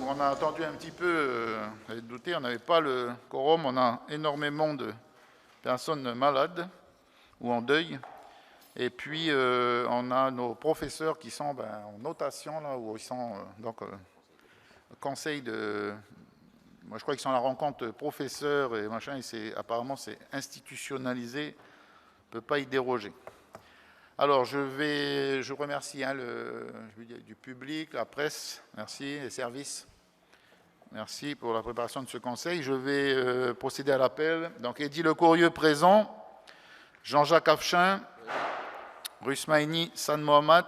on a attendu un petit peu, vous avez douté, on n'avait pas le quorum, on a énormément de personnes malades ou en deuil. Et puis, on a nos professeurs qui sont en notation, là, où ils sont conseil de... Moi, je crois qu'ils sont à la rencontre professeurs et machin, et apparemment, c'est institutionnalisé, on ne peut pas y déroger. Alors, je remercie du public, la presse, merci, les services. Merci pour la préparation de ce conseil. Je vais procéder à l'appel. Donc, Eddy Lecourieux présent, Jean-Jacques Afchin, Rusmaïni San Mohamed,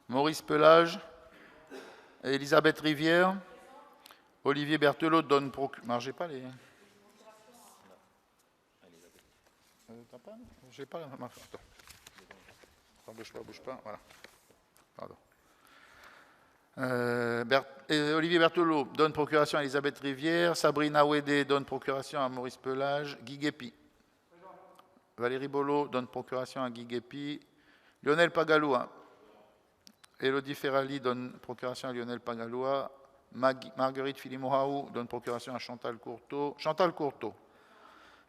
Maurice Pelage, Elisabeth Rivière, Olivier Berthelot donne procuration. J'ai pas les. J'ai pas la. Attends. Bouge pas. Voilà. Pardon. Olivier Berthelot donne procuration à Elisabeth Rivière, Sabrina Ouédé donne procuration à Maurice Pelage, Guy Guépi. Valérie Bolo donne procuration à Guy Guépi, Lionel Pagaloua. Élodie Ferrali donne procuration à Lionel Pagaloua, Marguerite Filimohaou donne procuration à Chantal Courteau,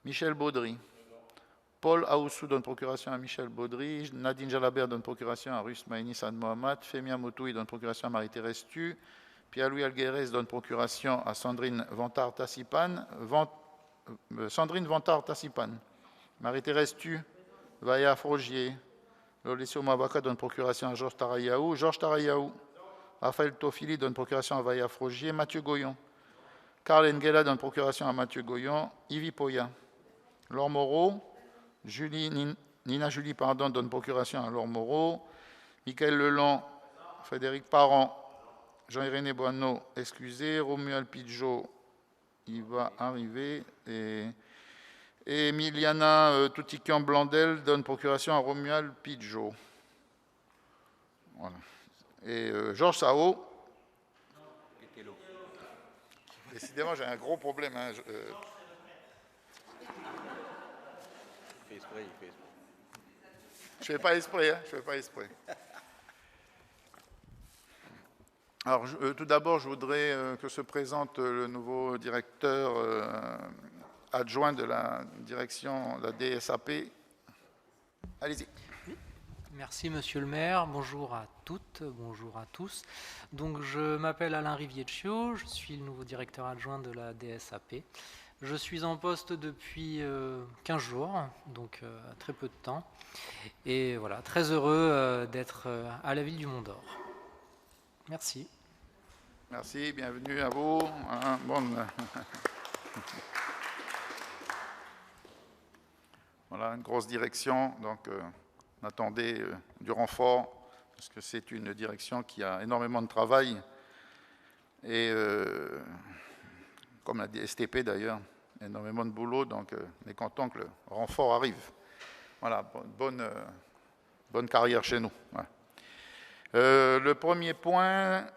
Michel Baudry. Paul Aoussou donne procuration à Michel Baudry, Nadine Jalabert donne procuration à Rusmaïni San Mohamed, Fémia Motoui donne procuration à Marie-Thérèse Tu, Pierre-Louis Alguérez donne procuration à Sandrine Vantard-Tassipan, Marie-Thérèse Tu, Vaya Frogier, Lolesio Mavaka donne procuration à Georges Tarayaou, Raphaël Tofili donne procuration à Vaya Frogier, Mathieu Goyon, Karl Engela donne procuration à Mathieu Goyon, Yvi Poya, Laure Moreau, Nina Julie donne procuration à Laure Moreau, Michael Leland, Frédéric Parent, Jean-Iréné Boineau, excusez, Romuald Pidgeot, il va arriver, et Emiliana Toutiquian-Blandel donne procuration à Romuald Pidgeot. Voilà. Et Georges Sao. Décidément, j'ai un gros problème. Hein. Il fait exprès. Je ne fais pas exprès. Alors, tout d'abord, je voudrais que se présente le nouveau directeur adjoint de la direction de la DSAP. Allez-y. Merci Monsieur le maire, bonjour à toutes, bonjour à tous. Donc je m'appelle Alain Riviecchio, je suis le nouveau directeur adjoint de la DSAP. Je suis en poste depuis 15 jours, donc très peu de temps. Et voilà, très heureux d'être à la ville du Mont-d'Or. Merci. Merci, bienvenue à vous. Voilà, une grosse direction, donc on attendait du renfort, parce que c'est une direction qui a énormément de travail, et comme l'a dit STP d'ailleurs, énormément de boulot, donc on est content que le renfort arrive. Voilà, bonne carrière chez nous. Voilà. Le premier point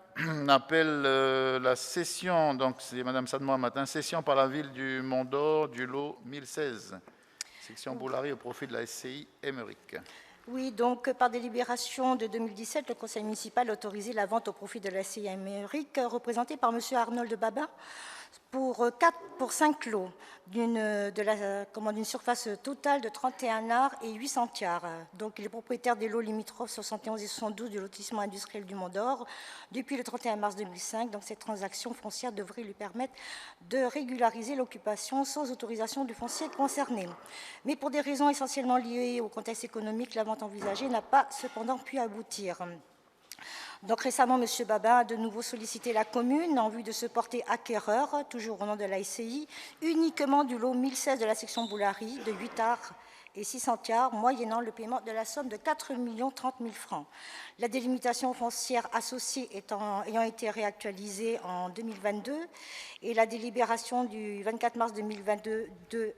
appelle la session, donc c'est Madame Sadmoa Matin, session par la ville du Mont-d'Or du lot 1016, section Boulari au profit de la SCI Émeric. Oui, donc par délibération de 2017, le conseil municipal a autorisé la vente au profit de la SCI Émeric, représentée par M. Arnold Babin, pour 5 lots, d'une surface totale de 31 arts et 800 tiers. Donc, il est propriétaire des lots limitrophes 71 et 72 du lotissement industriel du Mont-d'Or depuis le 31 mars 2005. Donc, cette transaction foncière devrait lui permettre de régulariser l'occupation sans autorisation du foncier concerné. Mais pour des raisons essentiellement liées au contexte économique, la vente envisagée n'a pas cependant pu aboutir. Donc récemment, M. Babin a de nouveau sollicité la commune en vue de se porter acquéreur, toujours au nom de la SCI, uniquement du lot 1016 de la section Boulari, de 8 arts et 600 tiers, moyennant le paiement de la somme de 4 30 000 francs. La délimitation foncière associée ayant été réactualisée en 2022 et la délibération du 24 mars 2022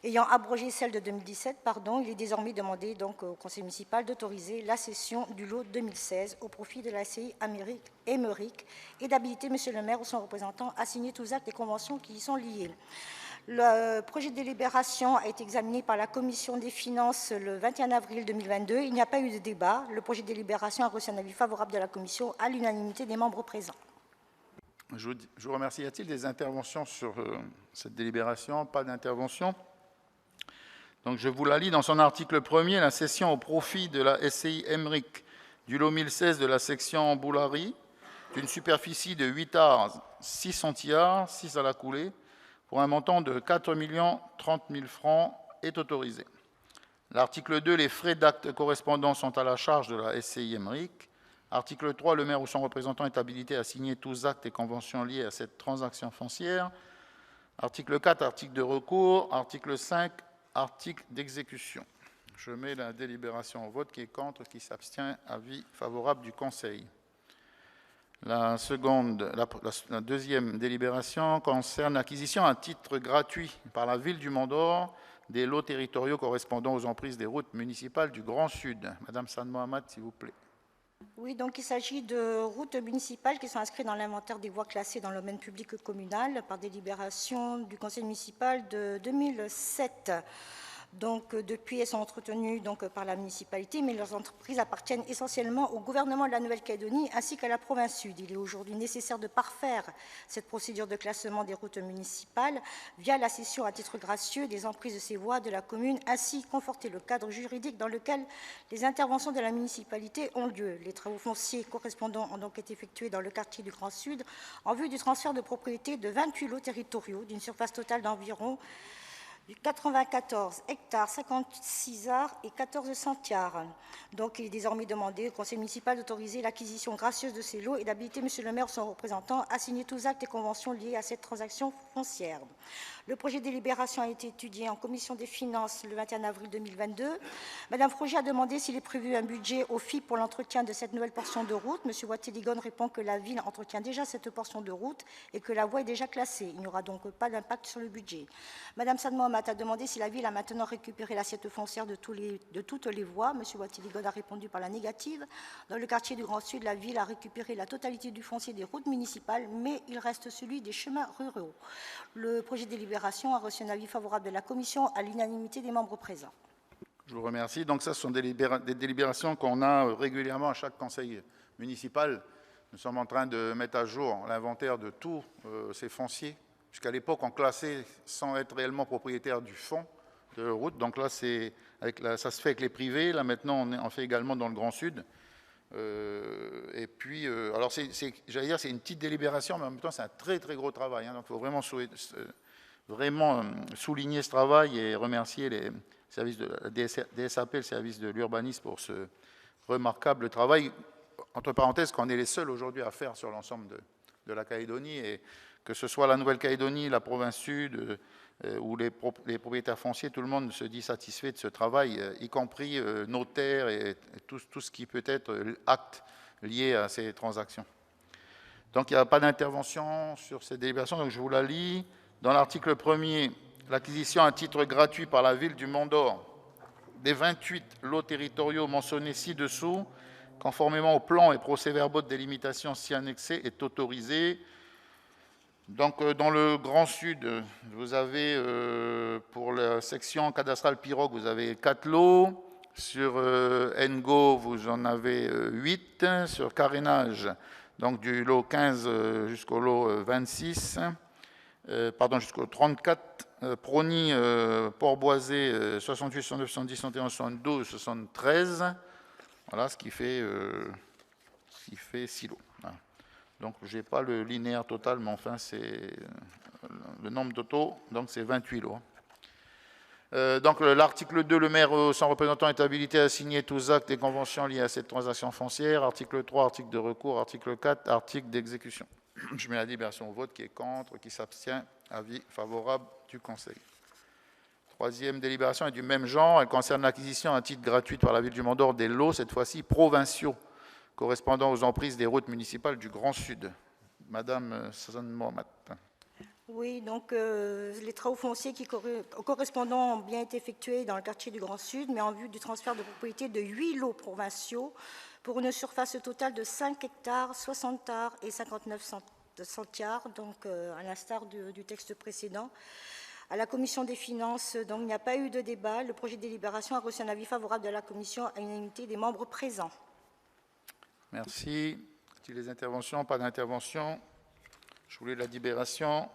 ayant abrogé celle de 2017, il est désormais demandé donc, au conseil municipal d'autoriser la cession du lot 2016 au profit de la SCI Émeric et d'habiliter M. le maire ou son représentant à signer tous actes et conventions qui y sont liés. Le projet de délibération a été examiné par la commission des finances le 21 avril 2022. Il n'y a pas eu de débat. Le projet de délibération a reçu un avis favorable de la commission à l'unanimité des membres présents. Je vous remercie. Y a-t-il des interventions sur cette délibération? Pas d'intervention. Donc je vous la lis. Dans son article 1er, la cession au profit de la SCI Emmerich du lot 1016 de la section Boulary d'une superficie de 8 arts, 6 centiards, 6 à la coulée, pour un montant de 4 030 000 francs est autorisé. L'article 2, les frais d'actes correspondants sont à la charge de la SCI Emmerich. Article 3, le maire ou son représentant est habilité à signer tous actes et conventions liés à cette transaction foncière. Article 4, article de recours. Article 5, article d'exécution. Je mets la délibération au vote. Qui est contre, qui s'abstient, avis favorable du Conseil. La deuxième délibération concerne l'acquisition à titre gratuit par la ville du Mont-d'Or des lots territoriaux correspondant aux emprises des routes municipales du Grand Sud. Madame San Mohamed, s'il vous plaît. Oui, donc il s'agit de routes municipales qui sont inscrites dans l'inventaire des voies classées dans le domaine public communal par délibération du conseil municipal de 2007. Donc, depuis, elles sont entretenues donc, par la municipalité, mais leurs entreprises appartiennent essentiellement au gouvernement de la Nouvelle-Calédonie ainsi qu'à la province sud. Il est aujourd'hui nécessaire de parfaire cette procédure de classement des routes municipales via la cession à titre gracieux des emprises de ces voies de la commune, ainsi conforter le cadre juridique dans lequel les interventions de la municipalité ont lieu. Les travaux fonciers correspondants ont donc été effectués dans le quartier du Grand Sud en vue du transfert de propriété de 28 lots territoriaux d'une surface totale d'environ 94 hectares, 56 arts et 14 centiards. Donc, il est désormais demandé au conseil municipal d'autoriser l'acquisition gracieuse de ces lots et d'habiliter M. le maire ou son représentant à signer tous actes et conventions liés à cette transaction foncière. Le projet de délibération a été étudié en commission des finances le 21 avril 2022. Madame Frogier a demandé s'il est prévu un budget au FIP pour l'entretien de cette nouvelle portion de route. M. Watteligon répond que la ville entretient déjà cette portion de route et que la voie est déjà classée. Il n'y aura donc pas d'impact sur le budget. Madame San Mohamed a demandé si la ville a maintenant récupéré l'assiette foncière de toutes les voies. M. Watteligon a répondu par la négative. Dans le quartier du Grand Sud, la ville a récupéré la totalité du foncier des routes municipales, mais il reste celui des chemins ruraux. Le projet de délibération a reçu un avis favorable de la commission à l'unanimité des membres présents. Je vous remercie. Donc ça, ce sont des délibérations qu'on a régulièrement à chaque conseil municipal. Nous sommes en train de mettre à jour l'inventaire de tous ces fonciers, puisqu'à l'époque, on classait sans être réellement propriétaire du fonds de route. Donc là, ça se fait avec les privés. Là, maintenant, on fait également dans le Grand Sud. Et puis, alors, j'allais dire, c'est une petite délibération, mais en même temps, c'est un très, très gros travail. Hein. Donc, il faut vraiment souligner ce travail et remercier les services de la DSAP, le service de l'urbanisme, pour ce remarquable travail. Entre parenthèses, qu'on est les seuls aujourd'hui à faire sur l'ensemble de la Calédonie, et que ce soit la Nouvelle-Calédonie, la province sud ou les propriétaires fonciers, tout le monde se dit satisfait de ce travail, y compris notaires et tout ce qui peut être acte lié à ces transactions. Donc il n'y a pas d'intervention sur cette délibération, donc je vous la lis. Dans l'article 1er, l'acquisition à titre gratuit par la ville du Mont-d'Or des 28 lots territoriaux mentionnés ci-dessous, conformément au plan et procès-verbaux de délimitation ci annexés, est autorisée. Donc, dans le Grand Sud, vous avez, pour la section cadastrale Pirogue, vous avez 4 lots. Sur Ngo, vous en avez 8. Sur carénage, donc du lot 15 jusqu'au lot 26. Jusqu'au 34, Prony, Port-Boisé, 68, 69, 70, 71, 72, 73. Voilà ce qui fait 6 lots. Voilà. Donc, je n'ai pas le linéaire total, mais enfin, c'est le nombre d'autos, donc c'est 28 lots. Donc, l'article 2, le maire sans représentant est habilité à signer tous actes et conventions liés à cette transaction foncière. Article 3, article de recours. Article 4, article d'exécution. Je mets la délibération au vote. Qui est contre, qui s'abstient. Avis favorable du Conseil. Troisième délibération est du même genre. Elle concerne l'acquisition à titre gratuit par la ville du Mont-d'Or des lots, cette fois-ci provinciaux, correspondant aux emprises des routes municipales du Grand Sud. Madame San Mohamed. Oui, donc les travaux fonciers correspondants ont bien été effectués dans le quartier du Grand Sud, mais en vue du transfert de propriété de 8 lots provinciaux pour une surface totale de 5 hectares, 60 arts et 59 centiards, donc à l'instar du texte précédent. À la commission des finances, donc, il n'y a pas eu de débat. Le projet de délibération a reçu un avis favorable de la commission à l'unanimité des membres présents. Merci. Y a-t-il des interventions? Pas d'intervention. Je voulais la délibération.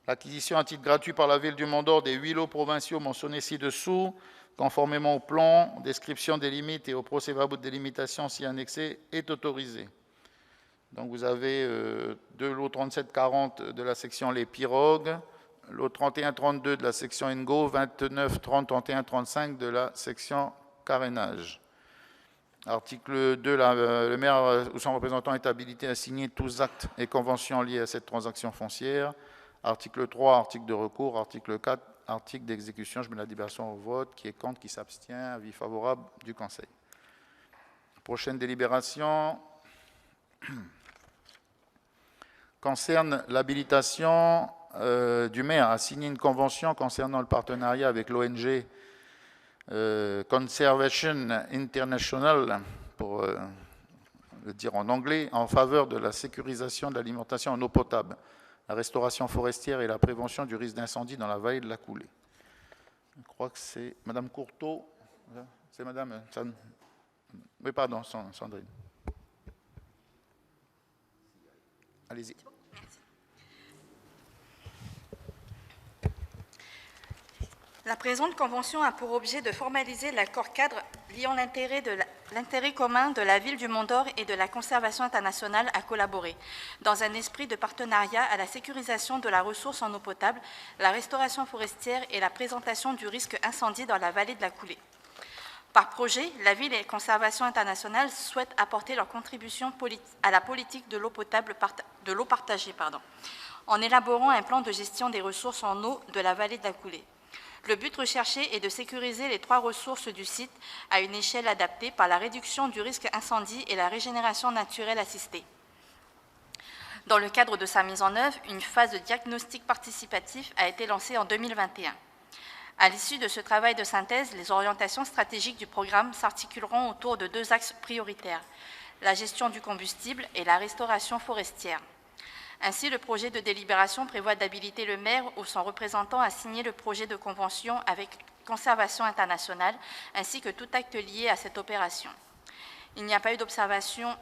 L'acquisition à titre gratuit par la ville du Mont-d'Or des 8 lots provinciaux mentionnés ci-dessous, conformément au plan, description des limites et au procès-verbal de délimitation s'y annexé, est autorisée. Donc vous avez deux lots 37-40 de la section Les Pirogues, lot 31-32 de la section Engo, 29-30-31-35 de la section Carénage. Article 2, le maire ou son représentant est habilité à signer tous actes et conventions liés à cette transaction foncière. Article 3, article de recours. Article 4, article d'exécution. Je mets la délibération au vote. Qui est contre, qui s'abstient. Avis favorable du Conseil. Prochaine délibération concerne l'habilitation du maire à signer une convention concernant le partenariat avec l'ONG Conservation International, pour le dire en anglais, en faveur de la sécurisation de l'alimentation en eau potable, la restauration forestière et la prévention du risque d'incendie dans la vallée de la Coulée. Je crois que c'est Madame Courteau. C'est Madame... Oui, pardon, Sandrine. Allez-y. La présente convention a pour objet de formaliser l'accord cadre liant l'intérêt commun de la ville du Mont-d'Or et de la conservation internationale à collaborer, dans un esprit de partenariat à la sécurisation de la ressource en eau potable, la restauration forestière et la présentation du risque incendie dans la vallée de la Coulée. Par projet, la ville et Conservation internationale souhaitent apporter leur contribution à la politique de l'eau potable, de l'eau partagée, en élaborant un plan de gestion des ressources en eau de la vallée de la Coulée. Le but recherché est de sécuriser les 3 ressources du site à une échelle adaptée par la réduction du risque incendie et la régénération naturelle assistée. Dans le cadre de sa mise en œuvre, une phase de diagnostic participatif a été lancée en 2021. À l'issue de ce travail de synthèse, les orientations stratégiques du programme s'articuleront autour de 2 axes prioritaires, la gestion du combustible et la restauration forestière. Ainsi, le projet de délibération prévoit d'habiliter le maire ou son représentant à signer le projet de convention avec Conservation internationale, ainsi que tout acte lié à cette opération. Il n'y a pas eu d'observation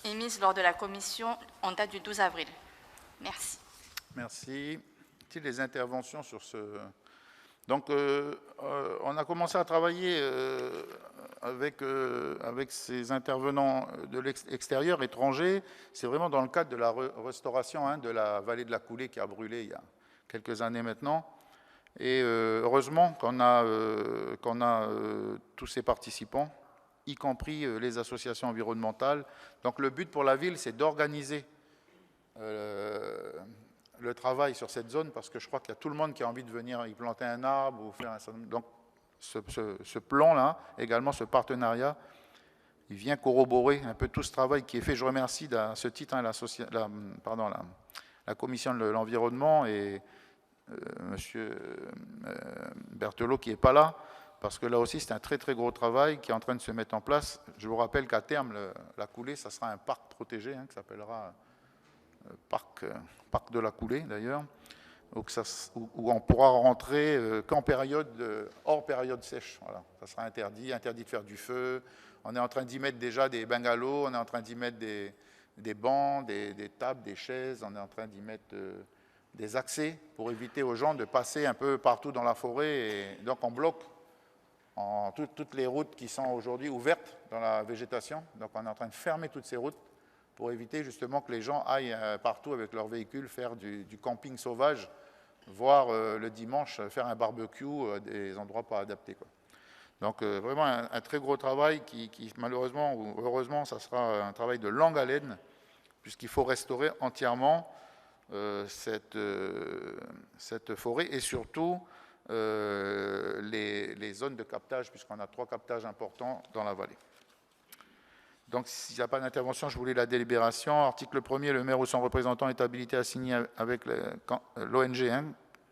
émise lors de la commission en date du 12 avril. Merci. Merci. Y a-t-il des interventions sur ce... Donc, on a commencé à travailler avec ces intervenants de l'extérieur, étrangers. C'est vraiment dans le cadre de la restauration de la vallée de la Coulée qui a brûlé il y a quelques années maintenant. Et heureusement qu'on a tous ces participants, y compris les associations environnementales. Donc, le but pour la ville, c'est d'organiser le travail sur cette zone, parce que je crois qu'il y a tout le monde qui a envie de venir y planter un arbre ou faire un... Donc, ce plan-là, également ce partenariat, il vient corroborer un peu tout ce travail qui est fait. Je remercie à ce titre la commission de l'environnement et M. Berthelot qui n'est pas là, parce que là aussi c'est un très très gros travail qui est en train de se mettre en place. Je vous rappelle qu'à terme, la Coulée, ça sera un parc protégé qui s'appellera parc de la Coulée d'ailleurs, où on pourra rentrer qu'en hors période sèche. Voilà. Ça sera interdit de faire du feu. On est en train d'y mettre déjà des bungalows, on est en train d'y mettre des bancs, des tables, des chaises, on est en train d'y mettre des accès pour éviter aux gens de passer un peu partout dans la forêt. Et donc on bloque toutes les routes qui sont aujourd'hui ouvertes dans la végétation. Donc on est en train de fermer toutes ces routes pour éviter justement que les gens aillent partout avec leurs véhicules faire du camping sauvage, voire le dimanche faire un barbecue à des endroits pas adaptés, quoi. Donc vraiment un très gros travail qui malheureusement ou heureusement, ça sera un travail de longue haleine, puisqu'il faut restaurer entièrement cette forêt et surtout les zones de captage, puisqu'on a 3 captages importants dans la vallée. Donc, s'il n'y a pas d'intervention, je voulais la délibération. Article 1er, le maire ou son représentant est habilité à signer avec l'ONG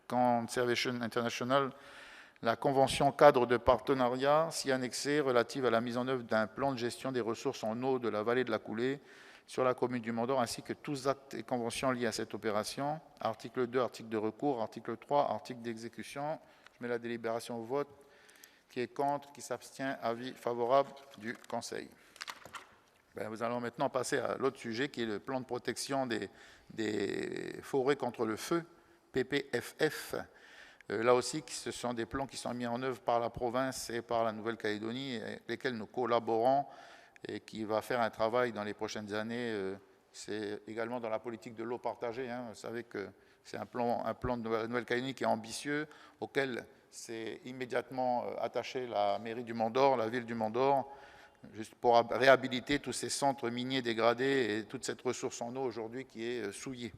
Conservation International la convention cadre de partenariat s'y annexée relative à la mise en œuvre d'un plan de gestion des ressources en eau de la vallée de la Coulée sur la commune du Mont-d'Or, ainsi que tous actes et conventions liés à cette opération. Article 2, article de recours. Article 3, article d'exécution. Je mets la délibération au vote. Qui est contre, qui s'abstient, avis favorable du Conseil. Nous allons maintenant passer à l'autre sujet qui est le plan de protection des forêts contre le feu, PPFF. Là aussi, ce sont des plans qui sont mis en œuvre par la province et par la Nouvelle-Calédonie, avec lesquels nous collaborons et qui va faire un travail dans les prochaines années. C'est également dans la politique de l'eau partagée. Vous savez que c'est un plan de la Nouvelle-Calédonie qui est ambitieux, auquel s'est immédiatement attachée la mairie du Mont-d'Or, la ville du Mont-d'Or, juste pour réhabiliter tous ces centres miniers dégradés et toute cette ressource en eau aujourd'hui qui est souillée.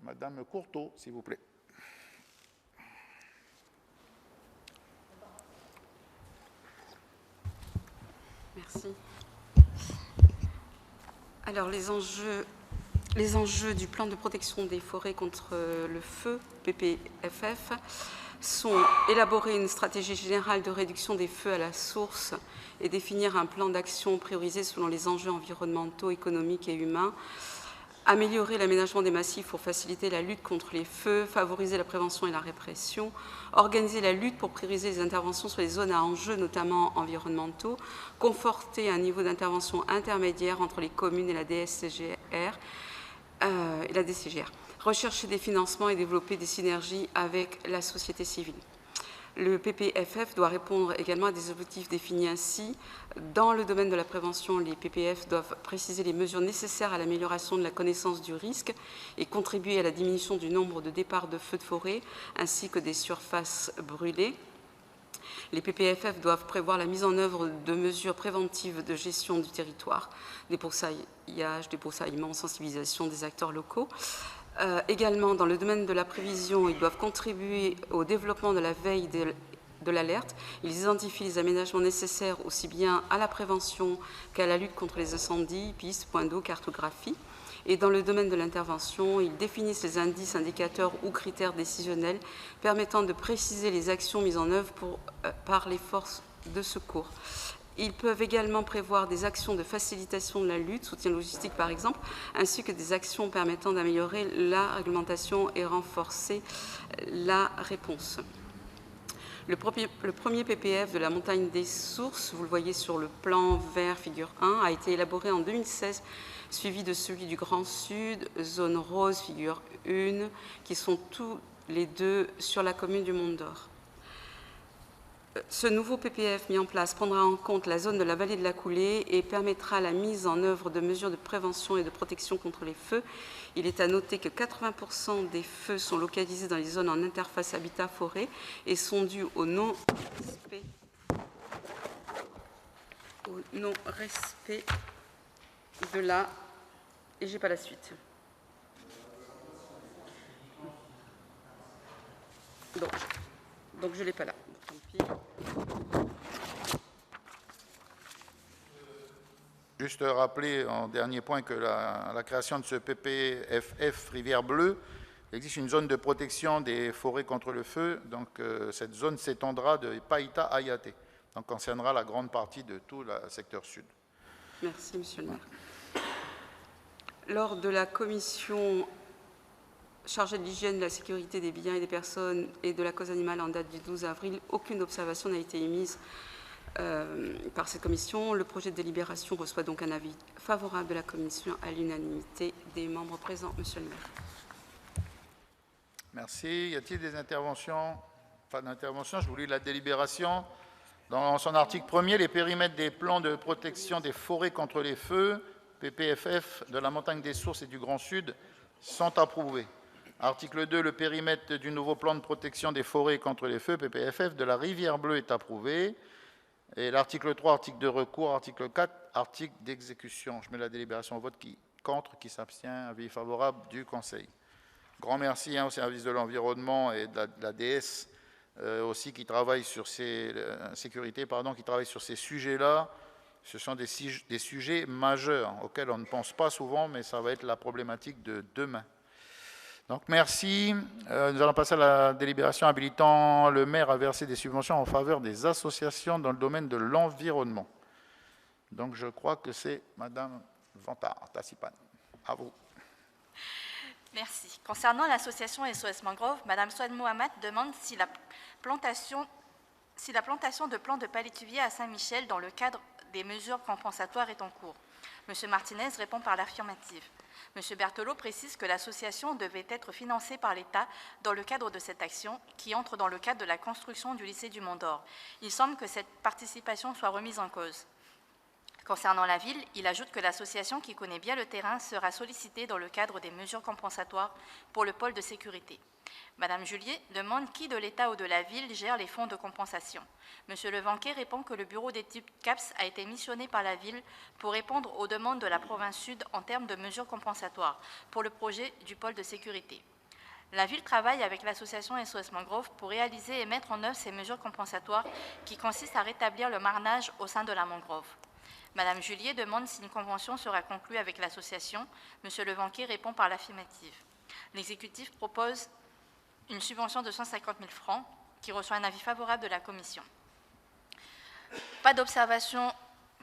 Madame Courteau, s'il vous plaît. Merci. Alors, les enjeux du plan de protection des forêts contre le feu, PPFF, sont élaborer une stratégie générale de réduction des feux à la source et définir un plan d'action priorisé selon les enjeux environnementaux, économiques et humains, améliorer l'aménagement des massifs pour faciliter la lutte contre les feux, favoriser la prévention et la répression, organiser la lutte pour prioriser les interventions sur les zones à enjeux, notamment environnementaux, conforter un niveau d'intervention intermédiaire entre les communes et la DCGR, rechercher des financements et développer des synergies avec la société civile. Le PPFF doit répondre également à des objectifs définis ainsi. Dans le domaine de la prévention, les PPF doivent préciser les mesures nécessaires à l'amélioration de la connaissance du risque et contribuer à la diminution du nombre de départs de feux de forêt ainsi que des surfaces brûlées. Les PPFF doivent prévoir la mise en œuvre de mesures préventives de gestion du territoire, débroussaillement, sensibilisation des acteurs locaux. Également, dans le domaine de la prévision, ils doivent contribuer au développement de la veille de l'alerte. Ils identifient les aménagements nécessaires aussi bien à la prévention qu'à la lutte contre les incendies, pistes, points d'eau, cartographie. Et dans le domaine de l'intervention, ils définissent les indices, indicateurs ou critères décisionnels permettant de préciser les actions mises en œuvre par les forces de secours. Ils peuvent également prévoir des actions de facilitation de la lutte, soutien logistique par exemple, ainsi que des actions permettant d'améliorer la réglementation et renforcer la réponse. Le premier PPF de la montagne des sources, vous le voyez sur le plan vert figure 1, a été élaboré en 2016, suivi de celui du Grand Sud, zone rose figure 1, qui sont tous les deux sur la commune du Mont-d'Or. Ce nouveau PPF mis en place prendra en compte la zone de la vallée de la Coulée et permettra la mise en œuvre de mesures de prévention et de protection contre les feux. Il est à noter que 80% des feux sont localisés dans les zones en interface habitat-forêt et sont dus au non-respect de la... Et j'ai pas la suite. Donc je l'ai pas là. Tant pis. Juste rappeler en dernier point que la création de ce PPFF Rivière Bleue, il existe une zone de protection des forêts contre le feu. Donc cette zone s'étendra de Païta à Ayaté. Donc concernera la grande partie de tout le secteur sud. Merci, monsieur le maire. Lors de la commission chargée de l'hygiène, de la sécurité des biens et des personnes et de la cause animale en date du 12 avril, aucune observation n'a été émise par cette commission. Le projet de délibération reçoit donc un avis favorable de la commission à l'unanimité des membres présents. Monsieur le maire. Merci. Y a-t-il des interventions? Pas d'intervention. Je vous lis la délibération. Dans son article 1er, les périmètres des plans de protection des forêts contre les feux, PPFF, de la montagne des sources et du Grand Sud, sont approuvés. Article 2, le périmètre du nouveau plan de protection des forêts contre les feux, PPFF, de la Rivière Bleue est approuvé. Et l'article 3, article de recours, article 4, article d'exécution. Je mets la délibération au vote. Qui contre, qui s'abstient, avis favorable du Conseil. Grand merci au service de l'environnement et de la DS aussi qui travaille sur ces qui travaille sur ces sujets-là. Ce sont des sujets majeurs auxquels on ne pense pas souvent, mais ça va être la problématique de demain. Donc merci. Nous allons passer à la délibération habilitant le maire à verser des subventions en faveur des associations dans le domaine de l'environnement. Donc je crois que c'est Madame Vantard, Tassipan. À vous. Merci. Concernant l'association SOS Mangrove, Madame Souad Mohamed demande si la plantation de plants de palétuviers à Saint-Michel dans le cadre des mesures compensatoires est en cours. M. Martinez répond par l'affirmative. M. Berthelot précise que l'association devait être financée par l'État dans le cadre de cette action qui entre dans le cadre de la construction du lycée du Mont-d'Or. Il semble que cette participation soit remise en cause. Concernant la ville, il ajoute que l'association qui connaît bien le terrain sera sollicitée dans le cadre des mesures compensatoires pour le pôle de sécurité. Madame Julier demande qui de l'État ou de la ville gère les fonds de compensation. Monsieur Levanquet répond que le bureau d'études CAPS a été missionné par la ville pour répondre aux demandes de la province sud en termes de mesures compensatoires pour le projet du pôle de sécurité. La ville travaille avec l'association SOS Mangrove pour réaliser et mettre en œuvre ces mesures compensatoires qui consistent à rétablir le marnage au sein de la mangrove. Madame Julier demande si une convention sera conclue avec l'association. Monsieur Levanquet répond par l'affirmative. L'exécutif propose une subvention de 150 000 francs qui reçoit un avis favorable de la commission. Pas d'observation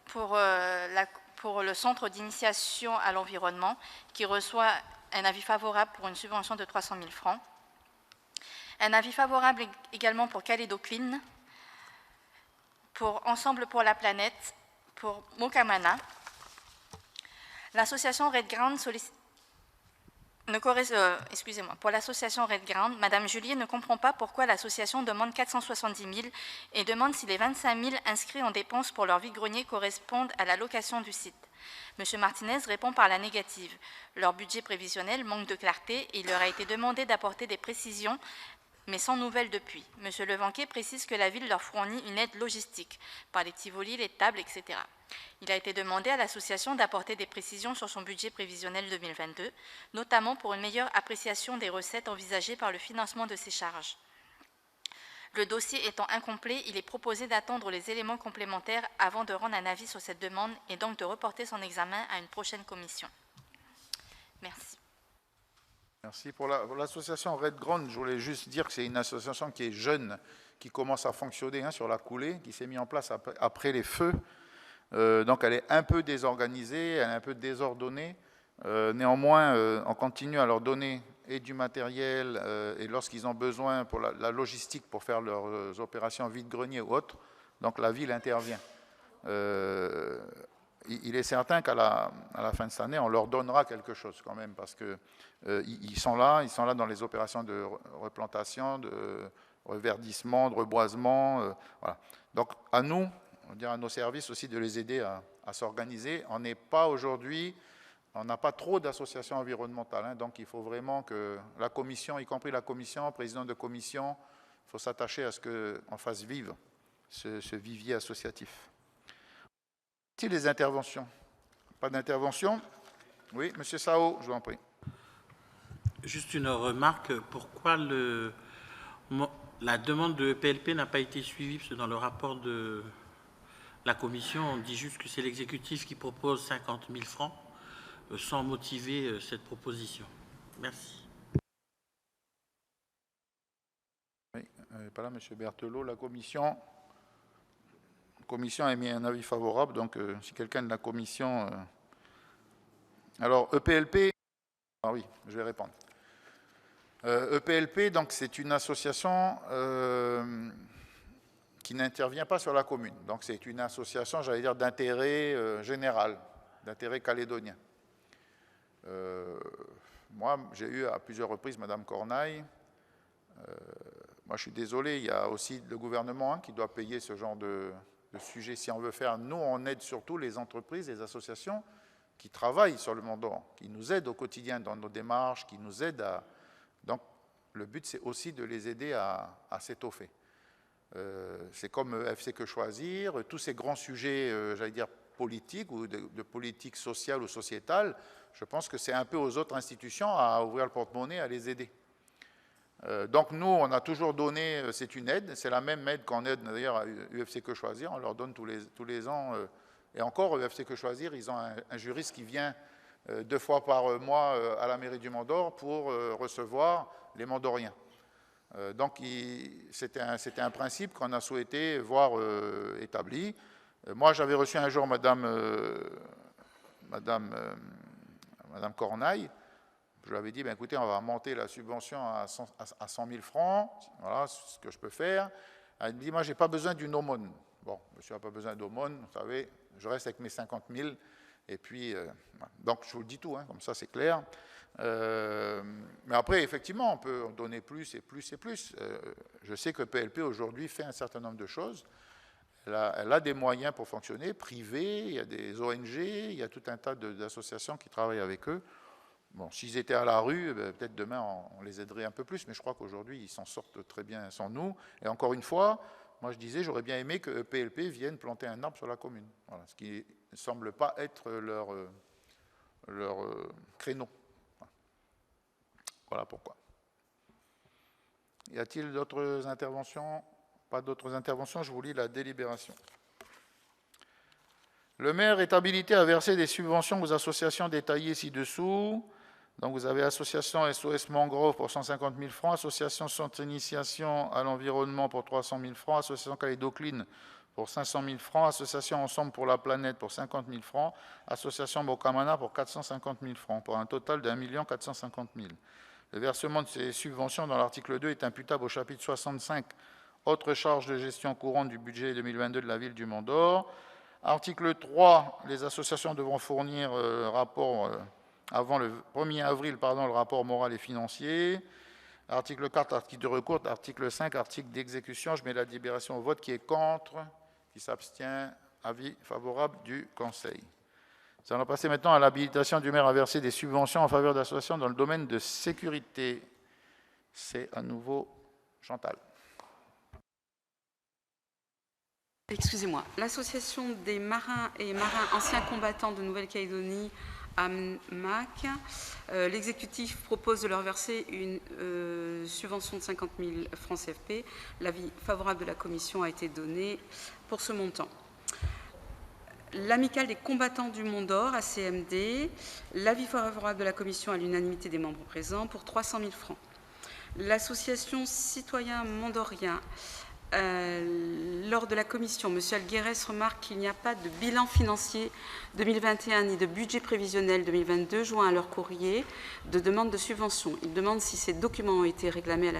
pour le centre d'initiation à l'environnement qui reçoit un avis favorable pour une subvention de 300 000 francs. Un avis favorable également pour Kalédo Clean, pour Ensemble pour la planète, pour Mokamana. L'association Red Ground sollicite... Pour l'association Red Ground, Madame Julier ne comprend pas pourquoi l'association demande 470 000 et demande si les 25 000 inscrits en dépenses pour leur vide-grenier correspondent à la location du site. Monsieur Martinez répond par la négative. Leur budget prévisionnel manque de clarté et il leur a été demandé d'apporter des précisions, mais sans nouvelles depuis. Monsieur Levanquet précise que la ville leur fournit une aide logistique, par les tivolis, les tables, etc. Il a été demandé à l'association d'apporter des précisions sur son budget prévisionnel 2022, notamment pour une meilleure appréciation des recettes envisagées par le financement de ces charges. Le dossier étant incomplet, il est proposé d'attendre les éléments complémentaires avant de rendre un avis sur cette demande et donc de reporter son examen à une prochaine commission. Merci. Merci. Pour l'association Red Ground, je voulais juste dire que c'est une association qui est jeune, qui commence à fonctionner sur la coulée, qui s'est mise en place après les feux. Donc elle est un peu désorganisée, elle est un peu désordonnée. Néanmoins, on continue à leur donner et du matériel et lorsqu'ils ont besoin pour la logistique pour faire leurs opérations vide-grenier ou autres, donc la ville intervient. Il est certain qu'à la fin de cette année, on leur donnera quelque chose quand même, parce qu'ils sont là dans les opérations de replantation, de reverdissement, de reboisement. Voilà. Donc à nous, on dirait à nos services aussi de les aider à s'organiser. On n'est pas aujourd'hui, on n'a pas trop d'associations environnementales, donc il faut vraiment que la commission, y compris la commission, président de commission, il faut s'attacher à ce qu'on fasse vivre ce vivier associatif. Les interventions. Pas d'intervention? Oui, M. Sao, je vous en prie. Juste une remarque, pourquoi la demande de EPLP n'a pas été suivie? Parce que dans le rapport de la commission, on dit juste que c'est l'exécutif qui propose 50 000 francs, sans motiver cette proposition. Merci. Oui, pas là, M. Berthelot, la commission a émis un avis favorable, donc si quelqu'un de la commission... Alors, EPLP... Ah oui, je vais répondre. EPLP, donc, c'est une association qui n'intervient pas sur la commune. Donc, c'est une association, j'allais dire, d'intérêt général, d'intérêt calédonien. Moi, j'ai eu à plusieurs reprises Mme Cornaille. Moi, je suis désolé, il y a aussi le gouvernement qui doit payer ce genre de sujet. Si on veut faire, nous, on aide surtout les entreprises, les associations qui travaillent sur le Mont-d'Or, qui nous aident au quotidien dans nos démarches, qui nous aident à... Donc, le but, c'est aussi de les aider à s'étoffer. C'est comme FC Que Choisir, tous ces grands sujets, j'allais dire, politiques ou de politique sociale ou sociétale, je pense que c'est un peu aux autres institutions à ouvrir le porte-monnaie, à les aider. Donc nous, on a toujours donné, c'est une aide, c'est la même aide qu'on aide d'ailleurs à UFC Que Choisir, on leur donne tous les ans, et encore UFC Que Choisir, ils ont un juriste qui vient 2 fois par mois à la mairie du Mont-d'Or pour recevoir les Mont-d'Oriens. Donc c'était un principe qu'on a souhaité voir établi. Moi, j'avais reçu un jour Madame Cornaille. Je lui avais dit, ben, écoutez, on va monter la subvention à 100 000 francs, voilà ce que je peux faire. Elle me dit, moi, je n'ai pas besoin d'une aumône. bon, monsieur n'a pas besoin d'aumône, vous savez, je reste avec mes 50 000, et puis, donc je vous le dis tout, hein, comme ça c'est clair. Mais après, effectivement, on peut en donner plus et plus et plus. Je sais que PLP aujourd'hui fait un certain nombre de choses. Elle a des moyens pour fonctionner, privés, il y a des ONG, il y a tout un tas d'associations qui travaillent avec eux. Bon, s'ils étaient à la rue, peut-être demain on les aiderait un peu plus, mais je crois qu'aujourd'hui ils s'en sortent très bien sans nous. Et encore une fois, moi je disais, j'aurais bien aimé que PLP vienne planter un arbre sur la commune, voilà, ce qui ne semble pas être leur créneau. Voilà pourquoi. Y a-t-il d'autres interventions? Pas d'autres interventions, je vous lis la délibération. Le maire est habilité à verser des subventions aux associations détaillées ci-dessous. Donc vous avez association SOS Mangrove pour 150 000 francs, association Centre Initiation à l'environnement pour 300 000 francs, association Calédocline pour 500 000 francs, association Ensemble pour la planète pour 50 000 francs, association Bocamana pour 450 000 francs, pour un total d'1 450 000. Le versement de ces subventions dans l'article 2 est imputable au chapitre 65, autres charges de gestion courante du budget 2022 de la ville du Mont-d'Or. Article 3, les associations devront fournir rapport avant le 1er avril, le rapport moral et financier. Article 4, article de recours. Article 5, article d'exécution. Je mets la délibération au vote. Qui est contre? Qui s'abstient? Avis favorable du Conseil. Nous allons passer maintenant à l'habilitation du maire à verser des subventions en faveur d'associations dans le domaine de sécurité. C'est à nouveau Chantal. Excusez-moi. L'association des marins et marins anciens combattants de Nouvelle-Calédonie, AMAC, l'exécutif propose de leur verser une subvention de 50 000 francs CFP. L'avis favorable de la commission a été donné pour ce montant. L'amicale des combattants du Mont-d'Or, ACMD, l'avis favorable de la commission à l'unanimité des membres présents pour 300 000 francs. L'association citoyen mondorien, lors de la commission, M. Alguérès remarque qu'il n'y a pas de bilan financier 2021 ni de budget prévisionnel 2022 joint à leur courrier de demande de subvention. Il demande si ces documents ont été réclamés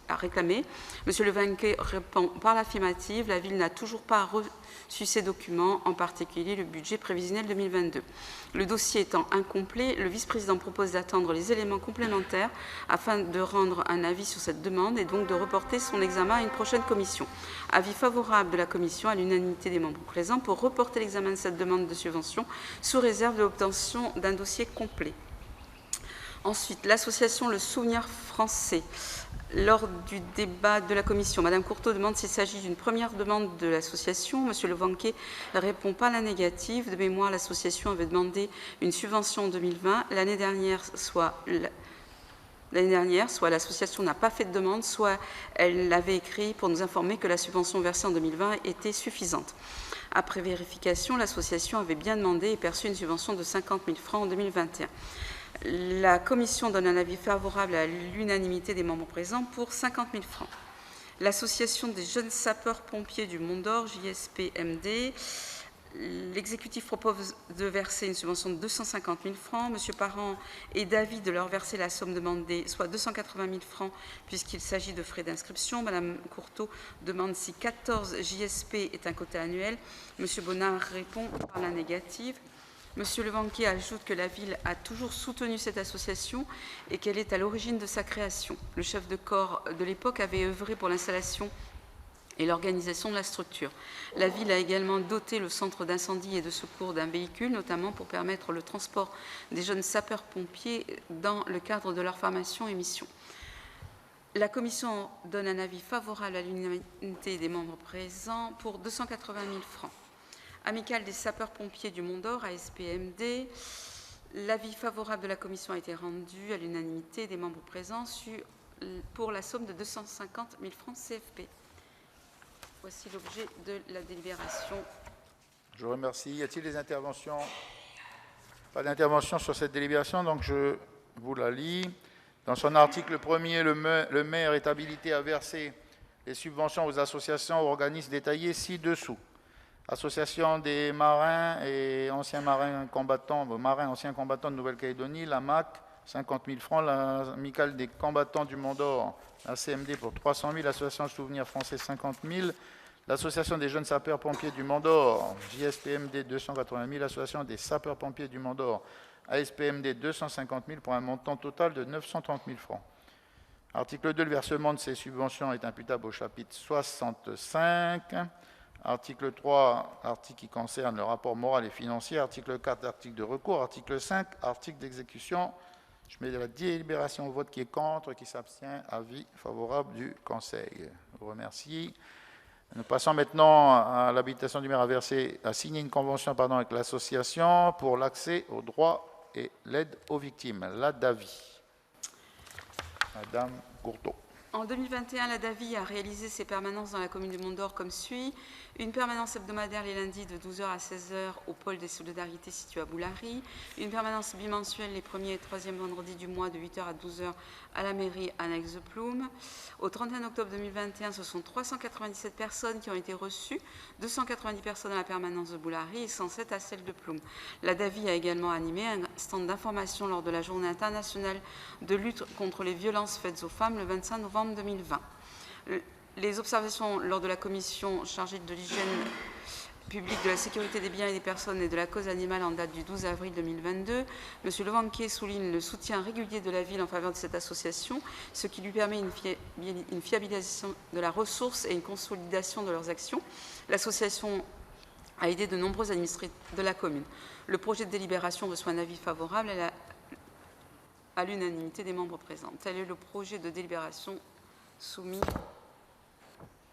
à réclamer. M. Levanquet répond par l'affirmative. La ville n'a toujours pas reçu ces documents, en particulier le budget prévisionnel 2022. Le dossier étant incomplet, le vice-président propose d'attendre les éléments complémentaires afin de rendre un avis sur cette demande et donc de reporter son examen à une prochaine commission. Avis favorable de la commission à l'unanimité des membres présents pour reporter l'examen de cette demande de subvention sous réserve de l'obtention d'un dossier complet. Ensuite, l'association Le Souvenir Français. Lors du débat de la commission, Mme Courteau demande s'il s'agit d'une première demande de l'association. M. Levanquet répond par la négative. De mémoire, l'association avait demandé une subvention en 2020. L'année dernière, soit l'association n'a pas fait de demande, soit elle l'avait écrit pour nous informer que la subvention versée en 2020 était suffisante. Après vérification, l'association avait bien demandé et perçu une subvention de 50 000 francs en 2021. La commission donne un avis favorable à l'unanimité des membres présents pour 50 000 francs. L'association des jeunes sapeurs-pompiers du Mont-d'Or, JSPMD, l'exécutif propose de verser une subvention de 250 000 francs. M. Parent est d'avis de leur verser la somme demandée, soit 280 000 francs, puisqu'il s'agit de frais d'inscription. Mme Courteau demande si 14 JSP est un quota annuel. M. Bonnard répond par la négative. M. Levanquet ajoute que la ville a toujours soutenu cette association et qu'elle est à l'origine de sa création. Le chef de corps de l'époque avait œuvré pour l'installation et l'organisation de la structure. La ville a également doté le centre d'incendie et de secours d'un véhicule, notamment pour permettre le transport des jeunes sapeurs-pompiers dans le cadre de leur formation et mission. La commission donne un avis favorable à l'unanimité des membres présents pour 280 000 francs. Amicale des sapeurs-pompiers du Mont-d'Or, ASPMD, l'avis favorable de la commission a été rendu à l'unanimité des membres présents pour la somme de 250 000 francs CFP. Voici l'objet de la délibération. Je vous remercie. Y a-t-il des interventions? Pas d'intervention sur cette délibération, donc je vous la lis. Dans son article 1er, le maire est habilité à verser les subventions aux associations ou organismes détaillés ci-dessous. Association des marins et anciens marins combattants de Nouvelle-Calédonie, l'AMAC, 50 000 francs, l'amicale des combattants du Mont-d'Or, la CMD pour 300 000, l'association Souvenir Français, 50 000, L'Association des jeunes sapeurs-pompiers du Mont-d'Or, JSPMD 280 000, l'Association des sapeurs-pompiers du Mont-d'Or, ASPMD 250 000 pour un montant total de 930 000 francs. Article 2, le versement de ces subventions est imputable au chapitre 65. Article 3, article qui concerne le rapport moral et financier. Article 4, article de recours. Article 5, article d'exécution. Je mets de la délibération au vote qui est contre, qui s'abstient. Avis favorable du Conseil. Je vous remercie. Nous passons maintenant à l'habilitation du maire à signer une convention avec l'association pour l'accès aux droits et l'aide aux victimes, la DAVI. Madame Gourdeau. En 2021, la DAVI a réalisé ses permanences dans la commune du Mont-d'Or comme suit. Une permanence hebdomadaire les lundis de 12h à 16h au pôle des solidarités situé à Boulary. Une permanence bimensuelle les premiers et troisièmes vendredis du mois de 8h à 12h à la mairie annexe de Ploum. Au 31 octobre 2021, ce sont 397 personnes qui ont été reçues, 290 personnes à la permanence de Boulary et 107 à celle de Ploum. La DAVI a également animé un stand d'information lors de la journée internationale de lutte contre les violences faites aux femmes le 25 novembre 2020. Les observations lors de la commission chargée de l'hygiène publique, de la sécurité des biens et des personnes et de la cause animale en date du 12 avril 2022, M. Levanquier souligne le soutien régulier de la ville en faveur de cette association, ce qui lui permet une fiabilisation de la ressource et une consolidation de leurs actions. L'association a aidé de nombreux administrés de la commune. Le projet de délibération reçoit un avis favorable à l'unanimité des membres présents. Tel est le projet de délibération soumis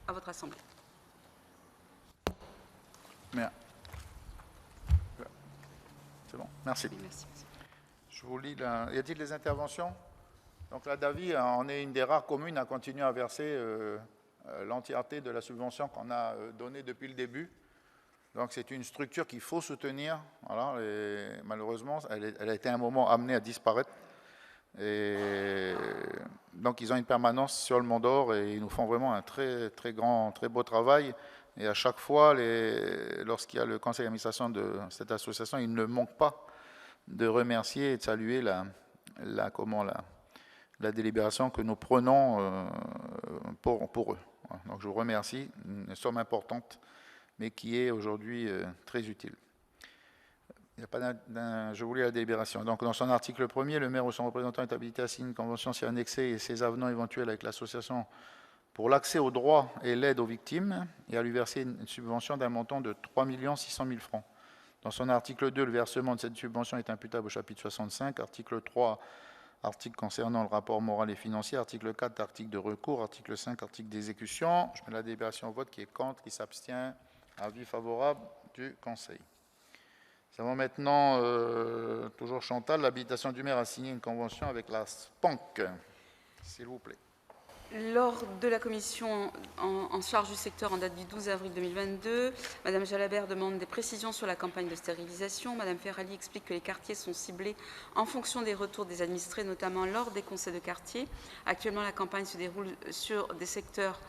à votre Assemblée. C'est bon, merci. Oui, merci. Je vous lis, y a-t-il des interventions? Donc la DAVI en est une des rares communes à continuer à verser l'entièreté de la subvention qu'on a donnée depuis le début. Donc c'est une structure qu'il faut soutenir. Voilà, et malheureusement, elle a été à un moment amenée à disparaître. Et donc ils ont une permanence sur le Mont-d'Or et ils nous font vraiment un très beau travail. Et à chaque fois, lorsqu'il y a le conseil d'administration de cette association, il ne manque pas de remercier et de saluer la délibération que nous prenons pour eux. Donc je vous remercie, une somme importante, mais qui est aujourd'hui très utile. Il n'y a pas je vous lis la délibération. Donc, dans son article 1er, le maire ou son représentant est habilité à signer une convention s'y annexée et ses avenants éventuels avec l'association pour l'accès aux droits et l'aide aux victimes et à lui verser une subvention d'un montant de 3 600 000 francs. Dans son article 2, le versement de cette subvention est imputable au chapitre 65, article 3, article concernant le rapport moral et financier, article 4, article de recours, article 5, article d'exécution. Je mets la délibération au vote qui est contre, qui s'abstient. Avis favorable du Conseil. Nous avons maintenant, toujours Chantal, l'habilitation du maire à signer une convention avec la SPANC. S'il vous plaît. Lors de la commission en charge du secteur en date du 12 avril 2022, Mme Jalabert demande des précisions sur la campagne de stérilisation. Mme Ferrali explique que les quartiers sont ciblés en fonction des retours des administrés, notamment lors des conseils de quartier. Actuellement, la campagne se déroule sur les secteurs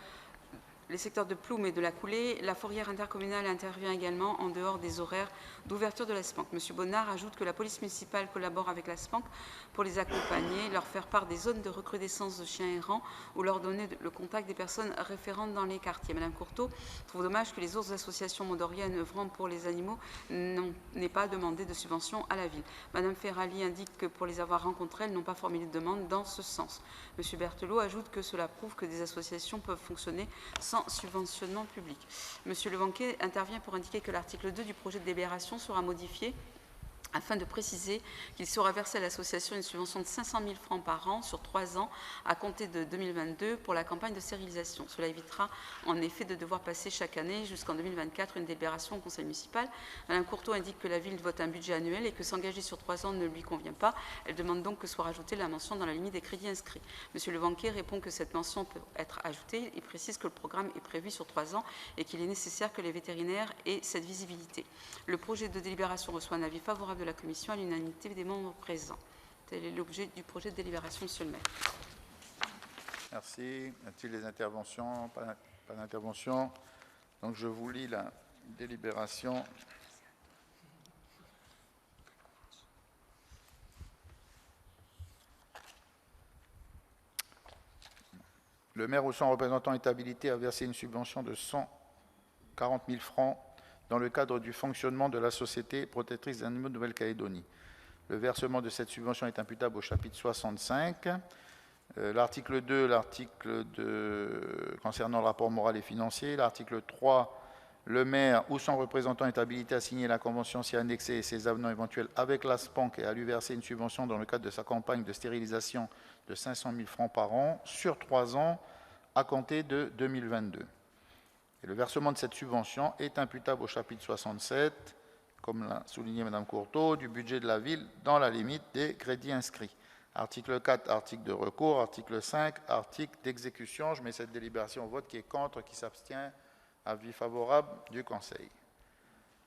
de Ploum et de la Coulée. La fourrière intercommunale intervient également en dehors des horaires d'ouverture de la SPANC. M. Bonnard ajoute que la police municipale collabore avec la SPANC pour les accompagner, leur faire part des zones de recrudescence de chiens errants ou leur donner le contact des personnes référentes dans les quartiers. Mme Courteau trouve dommage que les autres associations mondoriennes œuvrant pour les animaux n'aient pas demandé de subvention à la ville. Mme Ferrali indique que pour les avoir rencontrées, elles n'ont pas formulé de demande dans ce sens. M. Berthelot ajoute que cela prouve que des associations peuvent fonctionner sans subventionnement public. M. Levanquier intervient pour indiquer que l'article 2 du projet de délibération sera modifié afin de préciser qu'il sera versé à l'association une subvention de 500 000 francs par an sur 3 ans à compter de 2022 pour la campagne de stérilisation. Cela évitera en effet de devoir passer chaque année jusqu'en 2024 une délibération au conseil municipal. Mme Courteau indique que la ville vote un budget annuel et que s'engager sur 3 ans ne lui convient pas. Elle demande donc que soit rajoutée la mention dans la limite des crédits inscrits. M. Levanquier répond que cette mention peut être ajoutée. Il précise que le programme est prévu sur 3 ans et qu'il est nécessaire que les vétérinaires aient cette visibilité. Le projet de délibération reçoit un avis favorable de la commission à l'unanimité des membres présents. Tel est l'objet du projet de délibération, Monsieur le maire. Merci. Y a-t-il des interventions? Pas d'intervention. Donc je vous lis la délibération. Le maire ou son représentant est habilité à verser une subvention de 100 40 000 francs dans le cadre du fonctionnement de la Société protectrice des animaux de Nouvelle-Calédonie. Le versement de cette subvention est imputable au chapitre 65. L'article 2, concernant le rapport moral et financier. L'article 3, le maire ou son représentant est habilité à signer la convention s'y annexée et ses avenants éventuels avec la SPANC et à lui verser une subvention dans le cadre de sa campagne de stérilisation de 500 000 francs par an sur 3 ans à compter de 2022. Et le versement de cette subvention est imputable au chapitre 67, comme l'a souligné Mme Courteau, du budget de la ville dans la limite des crédits inscrits. Article 4, article de recours. Article 5, article d'exécution. Je mets cette délibération au vote. Qui est contre, qui s'abstient. Avis favorable du Conseil.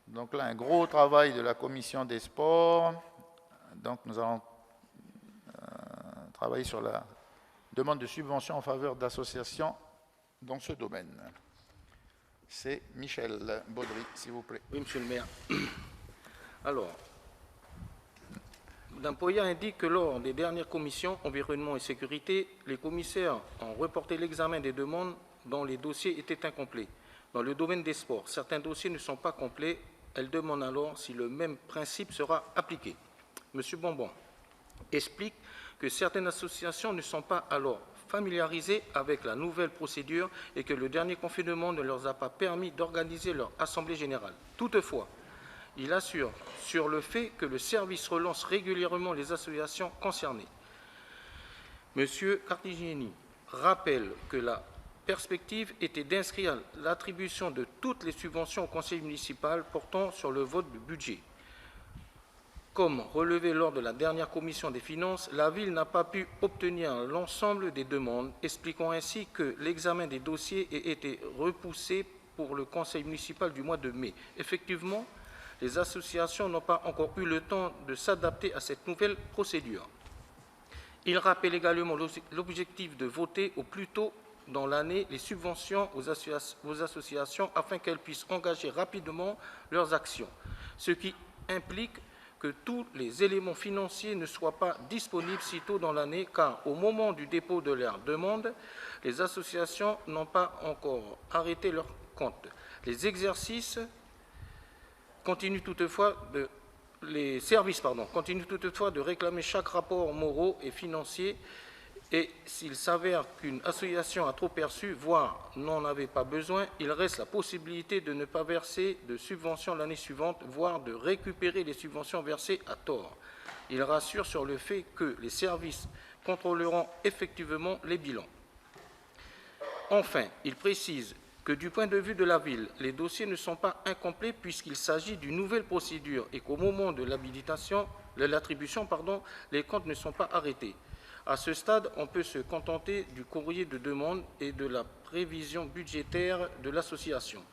Donc là, un gros travail de la Commission des sports. Donc nous allons travailler sur la demande de subvention en faveur d'associations dans ce domaine. C'est Michel Baudry, s'il vous plaît. Oui, Monsieur le maire. Alors, Mme Poya indique que lors des dernières commissions environnement et sécurité, les commissaires ont reporté l'examen des demandes dont les dossiers étaient incomplets. Dans le domaine des sports, certains dossiers ne sont pas complets. Elle demande alors si le même principe sera appliqué. M. Bonbon explique que certaines associations ne sont pas alors familiarisées avec la nouvelle procédure et que le dernier confinement ne leur a pas permis d'organiser leur assemblée générale. Toutefois, il assure sur le fait que le service relance régulièrement les associations concernées. M. Cartigiani rappelle que la perspective était d'inscrire l'attribution de toutes les subventions au conseil municipal portant sur le vote du budget. Comme relevé lors de la dernière commission des finances, la ville n'a pas pu obtenir l'ensemble des demandes, expliquant ainsi que l'examen des dossiers ait été repoussé pour le conseil municipal du mois de mai. Effectivement, les associations n'ont pas encore eu le temps de s'adapter à cette nouvelle procédure. Il rappelle également l'objectif de voter au plus tôt dans l'année les subventions aux associations afin qu'elles puissent engager rapidement leurs actions, ce qui implique que tous les éléments financiers ne soient pas disponibles si tôt dans l'année, car au moment du dépôt de leur demande, les associations n'ont pas encore arrêté leur compte. Les services continuent toutefois de réclamer chaque rapport moraux et financier, et s'il s'avère qu'une association a trop perçu, voire n'en avait pas besoin, il reste la possibilité de ne pas verser de subventions l'année suivante, voire de récupérer les subventions versées à tort. Il rassure sur le fait que les services contrôleront effectivement les bilans. Enfin, il précise que du point de vue de la ville, les dossiers ne sont pas incomplets puisqu'il s'agit d'une nouvelle procédure et qu'au moment de l'attribution, les comptes ne sont pas arrêtés. À ce stade, on peut se contenter du courrier de demande et de la prévision budgétaire de l'association.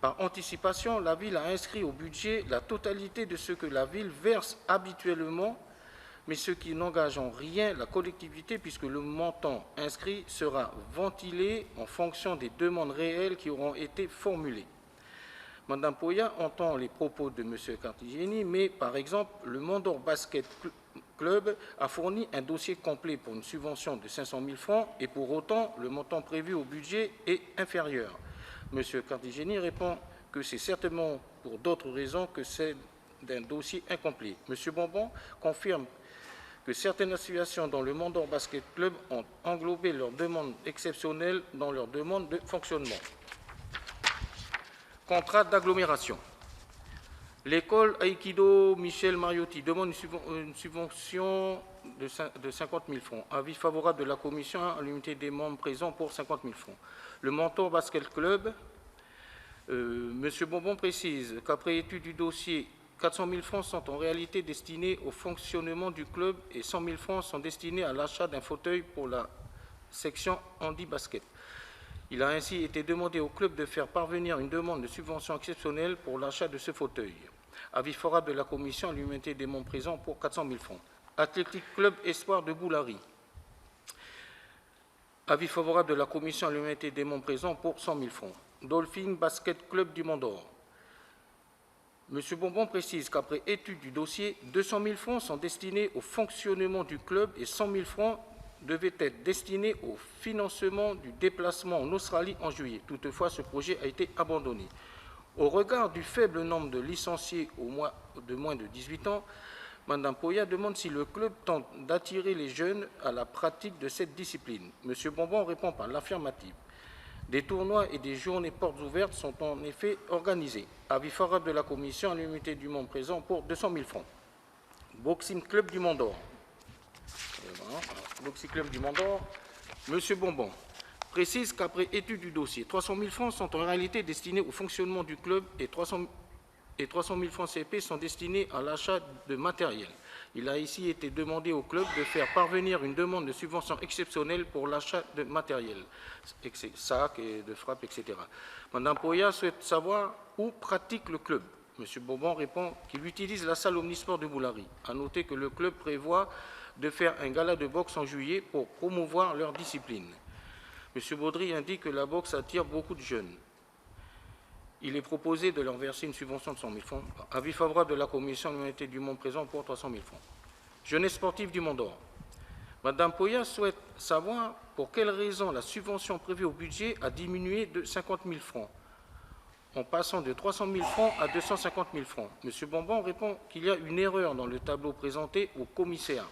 Par anticipation, la ville a inscrit au budget la totalité de ce que la ville verse habituellement, mais ce qui n'engage en rien la collectivité puisque le montant inscrit sera ventilé en fonction des demandes réelles qui auront été formulées. Mme Poya entend les propos de M. Cartigiani, mais par exemple, le Mondor Basket Club a fourni un dossier complet pour une subvention de 500 000 francs et pour autant, le montant prévu au budget est inférieur. M. Cartigiani répond que c'est certainement pour d'autres raisons que c'est d'un dossier incomplet. M. Bonbon confirme que certaines associations dans le Mondor Basket Club ont englobé leurs demandes exceptionnelles dans leurs demandes de fonctionnement. Contrat d'agglomération. L'école Aikido Michel Mariotti demande une subvention de 50 000 francs. Avis favorable de la commission à l'unité des membres présents pour 50 000 francs. Le Mondor Basket Club, M. Bonbon précise qu'après étude du dossier, 400 000 francs sont en réalité destinés au fonctionnement du club et 100 000 francs sont destinés à l'achat d'un fauteuil pour la section handi-basket. Il a ainsi été demandé au club de faire parvenir une demande de subvention exceptionnelle pour l'achat de ce fauteuil. Avis favorable de la commission à l'unité des membres présents pour 400 000 francs. Athlétique Club Espoir de Boulari. Avis favorable de la commission à l'unité des membres présents pour 100 000 francs. Dolphin Basket Club du Mondor. M. Bonbon précise qu'après étude du dossier, 200 000 francs sont destinés au fonctionnement du club et 100 000 francs devait être destiné au financement du déplacement en Australie en juillet. Toutefois, ce projet a été abandonné. Au regard du faible nombre de licenciés de moins de 18 ans, Mme Poya demande si le club tente d'attirer les jeunes à la pratique de cette discipline. M. Bonbon répond par l'affirmative. Des tournois et des journées portes ouvertes sont en effet organisés. Avis favorable de la commission à l'unité du monde présent pour 200 000 francs. Boxing Club du Mont d'Or. Boxing Club du Mont d'Or, M. Bonbon précise qu'après étude du dossier, 300 000 francs sont en réalité destinés au fonctionnement du club et 300 000 francs CP sont destinés à l'achat de matériel. Il a ici été demandé au club de faire parvenir une demande de subvention exceptionnelle pour l'achat de matériel, sacs et de frappe, etc. Mme Poya souhaite savoir où pratique le club. M. Bonbon répond qu'il utilise la salle Omnisport de Boulari. À noter que le club prévoit de faire un gala de boxe en juillet pour promouvoir leur discipline. M. Baudry indique que la boxe attire beaucoup de jeunes. Il est proposé de leur verser une subvention de 100 000 francs. Avis favorable de la commission de l'unité du monde présent pour 300 000 francs. Jeunesse sportive du Mont d'Or. Mme Poya souhaite savoir pour quelles raisons la subvention prévue au budget a diminué de 50 000 francs, en passant de 300 000 francs à 250 000 francs. M. Bonbon répond qu'il y a une erreur dans le tableau présenté au commissaire.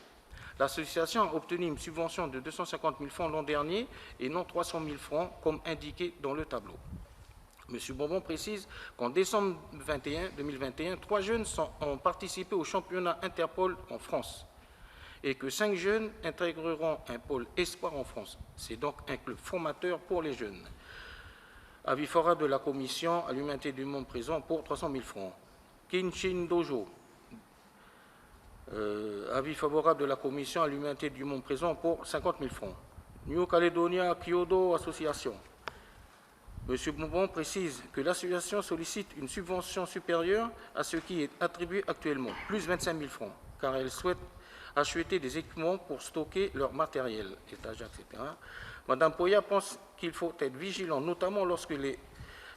L'association a obtenu une subvention de 250 000 francs l'an dernier et non 300 000 francs comme indiqué dans le tableau. M. Bonbon précise qu'en décembre 2021, 3 jeunes ont participé au championnat Interpol en France et que 5 jeunes intégreront un pôle espoir en France. C'est donc un club formateur pour les jeunes. Avis favorable de la commission à l'humanité du monde présent pour 300 000 francs. Kinshin Dojo. Avis favorable de la commission à l'humanité du monde présent pour 50 000 francs. New Caledonia Kyoto Association. M. Bonbon précise que l'association sollicite une subvention supérieure à ce qui est attribué actuellement, plus 25 000 francs, car elle souhaite acheter des équipements pour stocker leur matériel, étagères, etc. Mme Poya pense qu'il faut être vigilant, notamment lorsque les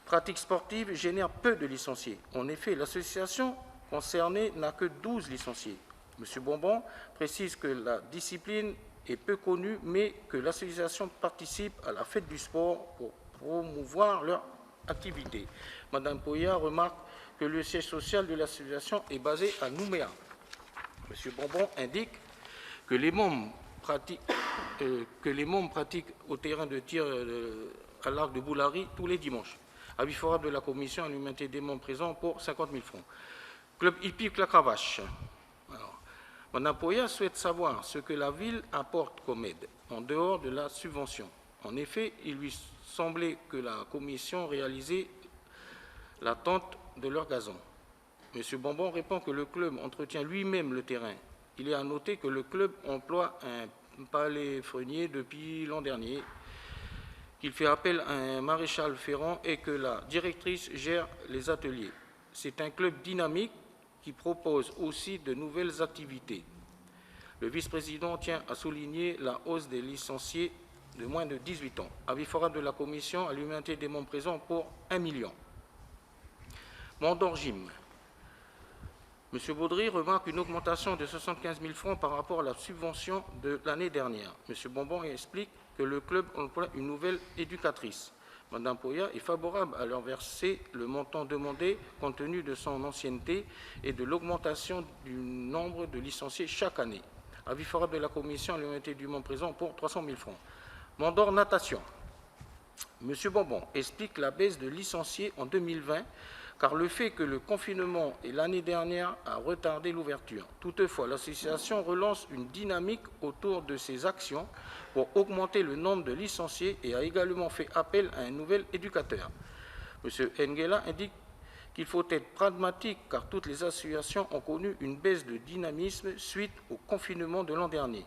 pratiques sportives génèrent peu de licenciés. En effet, l'association concernée n'a que 12 licenciés. M. Bonbon précise que la discipline est peu connue, mais que l'association participe à la fête du sport pour promouvoir leur activité. Mme Poya remarque que le siège social de l'association est basé à Nouméa. M. Bonbon indique que les membres pratiquent au terrain de tir à l'arc de Boulari tous les dimanches. Avis favorable de la commission à l'humanité des membres présents pour 50 000 francs. Club hippique La Cravache. Mme Poya souhaite savoir ce que la ville apporte comme aide, en dehors de la subvention. En effet, il lui semblait que la commission réalisait l'attente de leur gazon. M. Bonbon répond que le club entretient lui-même le terrain. Il est à noter que le club emploie un palefrenier depuis l'an dernier, qu'il fait appel à un maréchal ferrant et que la directrice gère les ateliers. C'est un club dynamique qui propose aussi de nouvelles activités. Le vice-président tient à souligner la hausse des licenciés de moins de 18 ans. Avis favorable de la commission à l'humanité des membres présents pour 1 million. Mont d'Or Gym. M. Baudry remarque une augmentation de 75 000 francs par rapport à la subvention de l'année dernière. M. Bonbon explique que le club emploie une nouvelle éducatrice. Mme Poya est favorable à leur verser le montant demandé compte tenu de son ancienneté et de l'augmentation du nombre de licenciés chaque année. Avis favorable de la commission à l'humanité du monde présent pour 300 000 francs. Mont d'Or Natation. M. Bonbon explique la baisse de licenciés en 2020 car le fait que le confinement et l'année dernière a retardé l'ouverture. Toutefois, l'association relance une dynamique autour de ses actions pour augmenter le nombre de licenciés et a également fait appel à un nouvel éducateur. M. Nguela indique qu'il faut être pragmatique car toutes les associations ont connu une baisse de dynamisme suite au confinement de l'an dernier.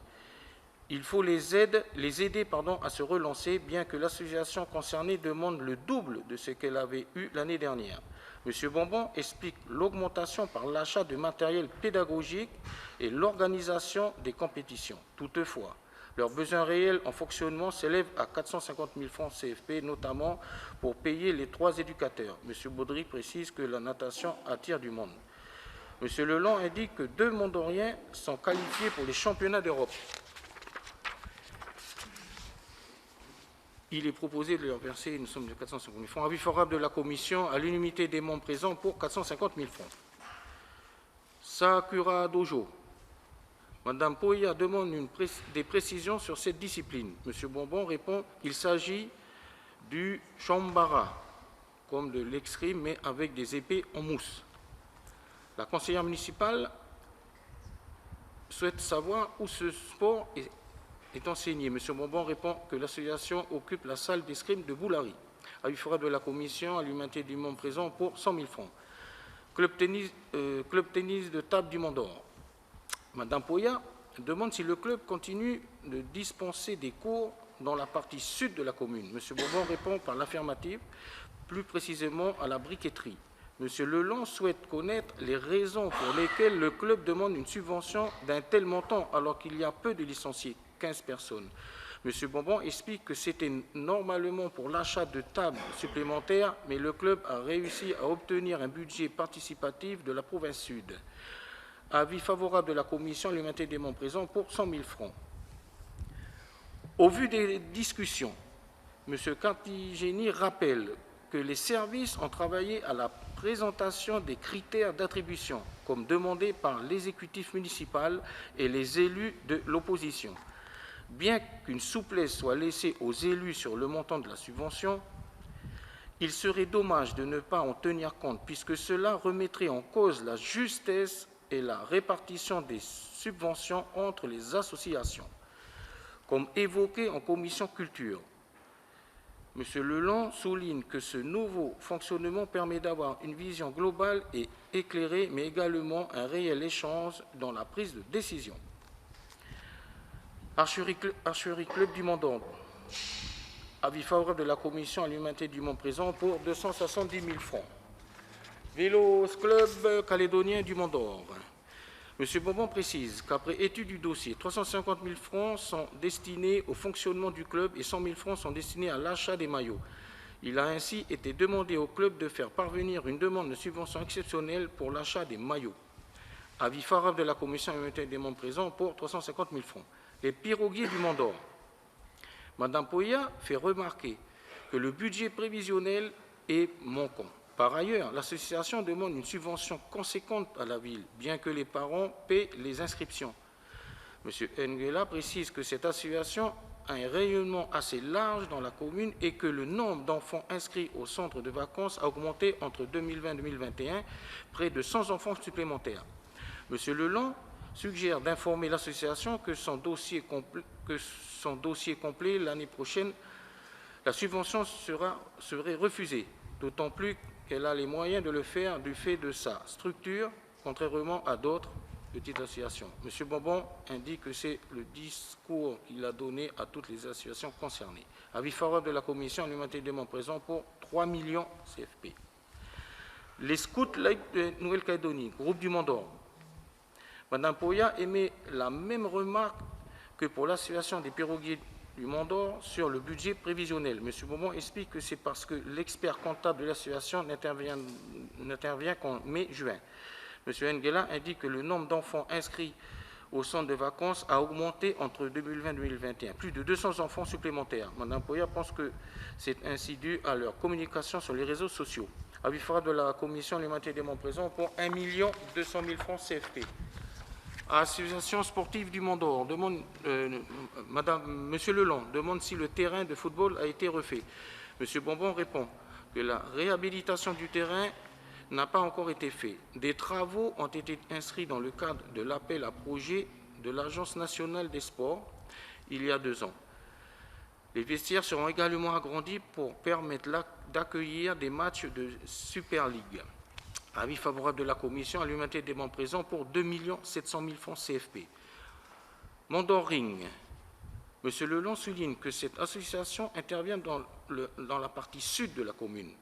Il faut les aider à se relancer, bien que l'association concernée demande le double de ce qu'elle avait eu l'année dernière. M. Bonbon explique l'augmentation par l'achat de matériel pédagogique et l'organisation des compétitions. Toutefois, leurs besoins réels en fonctionnement s'élèvent à 450 000 francs CFP, notamment pour payer les 3 éducateurs. M. Baudry précise que la natation attire du monde. M. Leland indique que 2 Mondoriens sont qualifiés pour les championnats d'Europe. Il est proposé de leur verser une somme de 450 000 francs. Avis favorable de la commission à l'unanimité des membres présents pour 450 000 francs. Sakura Dojo. Madame Poya demande des précisions sur cette discipline. Monsieur Bonbon répond qu'il s'agit du chambara, comme de l'escrime, mais avec des épées en mousse. La conseillère municipale souhaite savoir où ce sport est enseigné. Monsieur Bonbon répond que l'association occupe la salle d'escrime de Boulari. Avis favorable de la commission à l'humanité du membre présent pour 100 000 francs. Club tennis de table du Mont d'Or. Madame Poya demande si le club continue de dispenser des cours dans la partie sud de la commune. Monsieur Bonbon répond par l'affirmative, plus précisément à la briqueterie. Monsieur Leland souhaite connaître les raisons pour lesquelles le club demande une subvention d'un tel montant alors qu'il y a peu de licenciés, 15 personnes. Monsieur Bonbon explique que c'était normalement pour l'achat de tables supplémentaires, mais le club a réussi à obtenir un budget participatif de la province sud. Avis favorable de la commission à l'humanité des membres présents pour 100 000 francs. Au vu des discussions, monsieur Cartigeni rappelle que les services ont travaillé à la présentation des critères d'attribution, comme demandé par l'exécutif municipal et les élus de l'opposition. Bien qu'une souplesse soit laissée aux élus sur le montant de la subvention, il serait dommage de ne pas en tenir compte, puisque cela remettrait en cause la justesse et la répartition des subventions entre les associations. Comme évoqué en commission culture, M. Leland souligne que ce nouveau fonctionnement permet d'avoir une vision globale et éclairée, mais également un réel échange dans la prise de décision. Archerie Club du Mont d'Or. Avis favorable de la commission à l'humanité du Mont présent pour 270 000 francs. Vélo Club calédonien du Mont d'Or. M. Bonbon précise qu'après étude du dossier, 350 000 francs sont destinés au fonctionnement du club et 100 000 francs sont destinés à l'achat des maillots. Il a ainsi été demandé au club de faire parvenir une demande de subvention exceptionnelle pour l'achat des maillots. Avis favorable de la commission à l'humanité des membres présents pour 350 000 francs. Les piroguiers du Mont d'Or. Madame Poya fait remarquer que le budget prévisionnel est manquant. Par ailleurs, l'association demande une subvention conséquente à la ville, bien que les parents paient les inscriptions. M. Nguela précise que cette association a un rayonnement assez large dans la commune et que le nombre d'enfants inscrits au centre de vacances a augmenté entre 2020 et 2021, près de 100 enfants supplémentaires. M. Leland suggère d'informer l'association que son dossier complet l'année prochaine, la subvention serait refusée, d'autant plus qu'elle a les moyens de le faire du fait de sa structure, contrairement à d'autres petites associations. M. Bonbon indique que c'est le discours qu'il a donné à toutes les associations concernées. Avis favorable de la commission à l'humanité des membres présents pour 3 millions CFP. Les scouts de Nouvelle-Calédonie, groupe du Mont d'Or. Madame Poya émet la même remarque que pour l'association des piroguiers du Mont d'Or sur le budget prévisionnel. M. Bonbon explique que c'est parce que l'expert comptable de l'association n'intervient qu'en mai-juin. M. Nguela indique que le nombre d'enfants inscrits au centre de vacances a augmenté entre 2020 et 2021, plus de 200 enfants supplémentaires. Mme Poya pense que c'est ainsi dû à leur communication sur les réseaux sociaux. Avis favorable de la commission de l'humanité des membres présents pour 1 200 000 francs CFP. Association sportive du Mont d'Or, Monsieur Leland demande si le terrain de football a été refait. M. Bonbon répond que la réhabilitation du terrain n'a pas encore été faite. Des travaux ont été inscrits dans le cadre de l'appel à projet de l'Agence nationale des sports il y a 2 ans. Les vestiaires seront également agrandis pour permettre d'accueillir des matchs de Super League. Avis favorable de la commission à l'humanité des membres présents pour 2 700 000 francs CFP. Mont d'Or Ring. M. Leland souligne que cette association intervient dans la partie sud de la commune.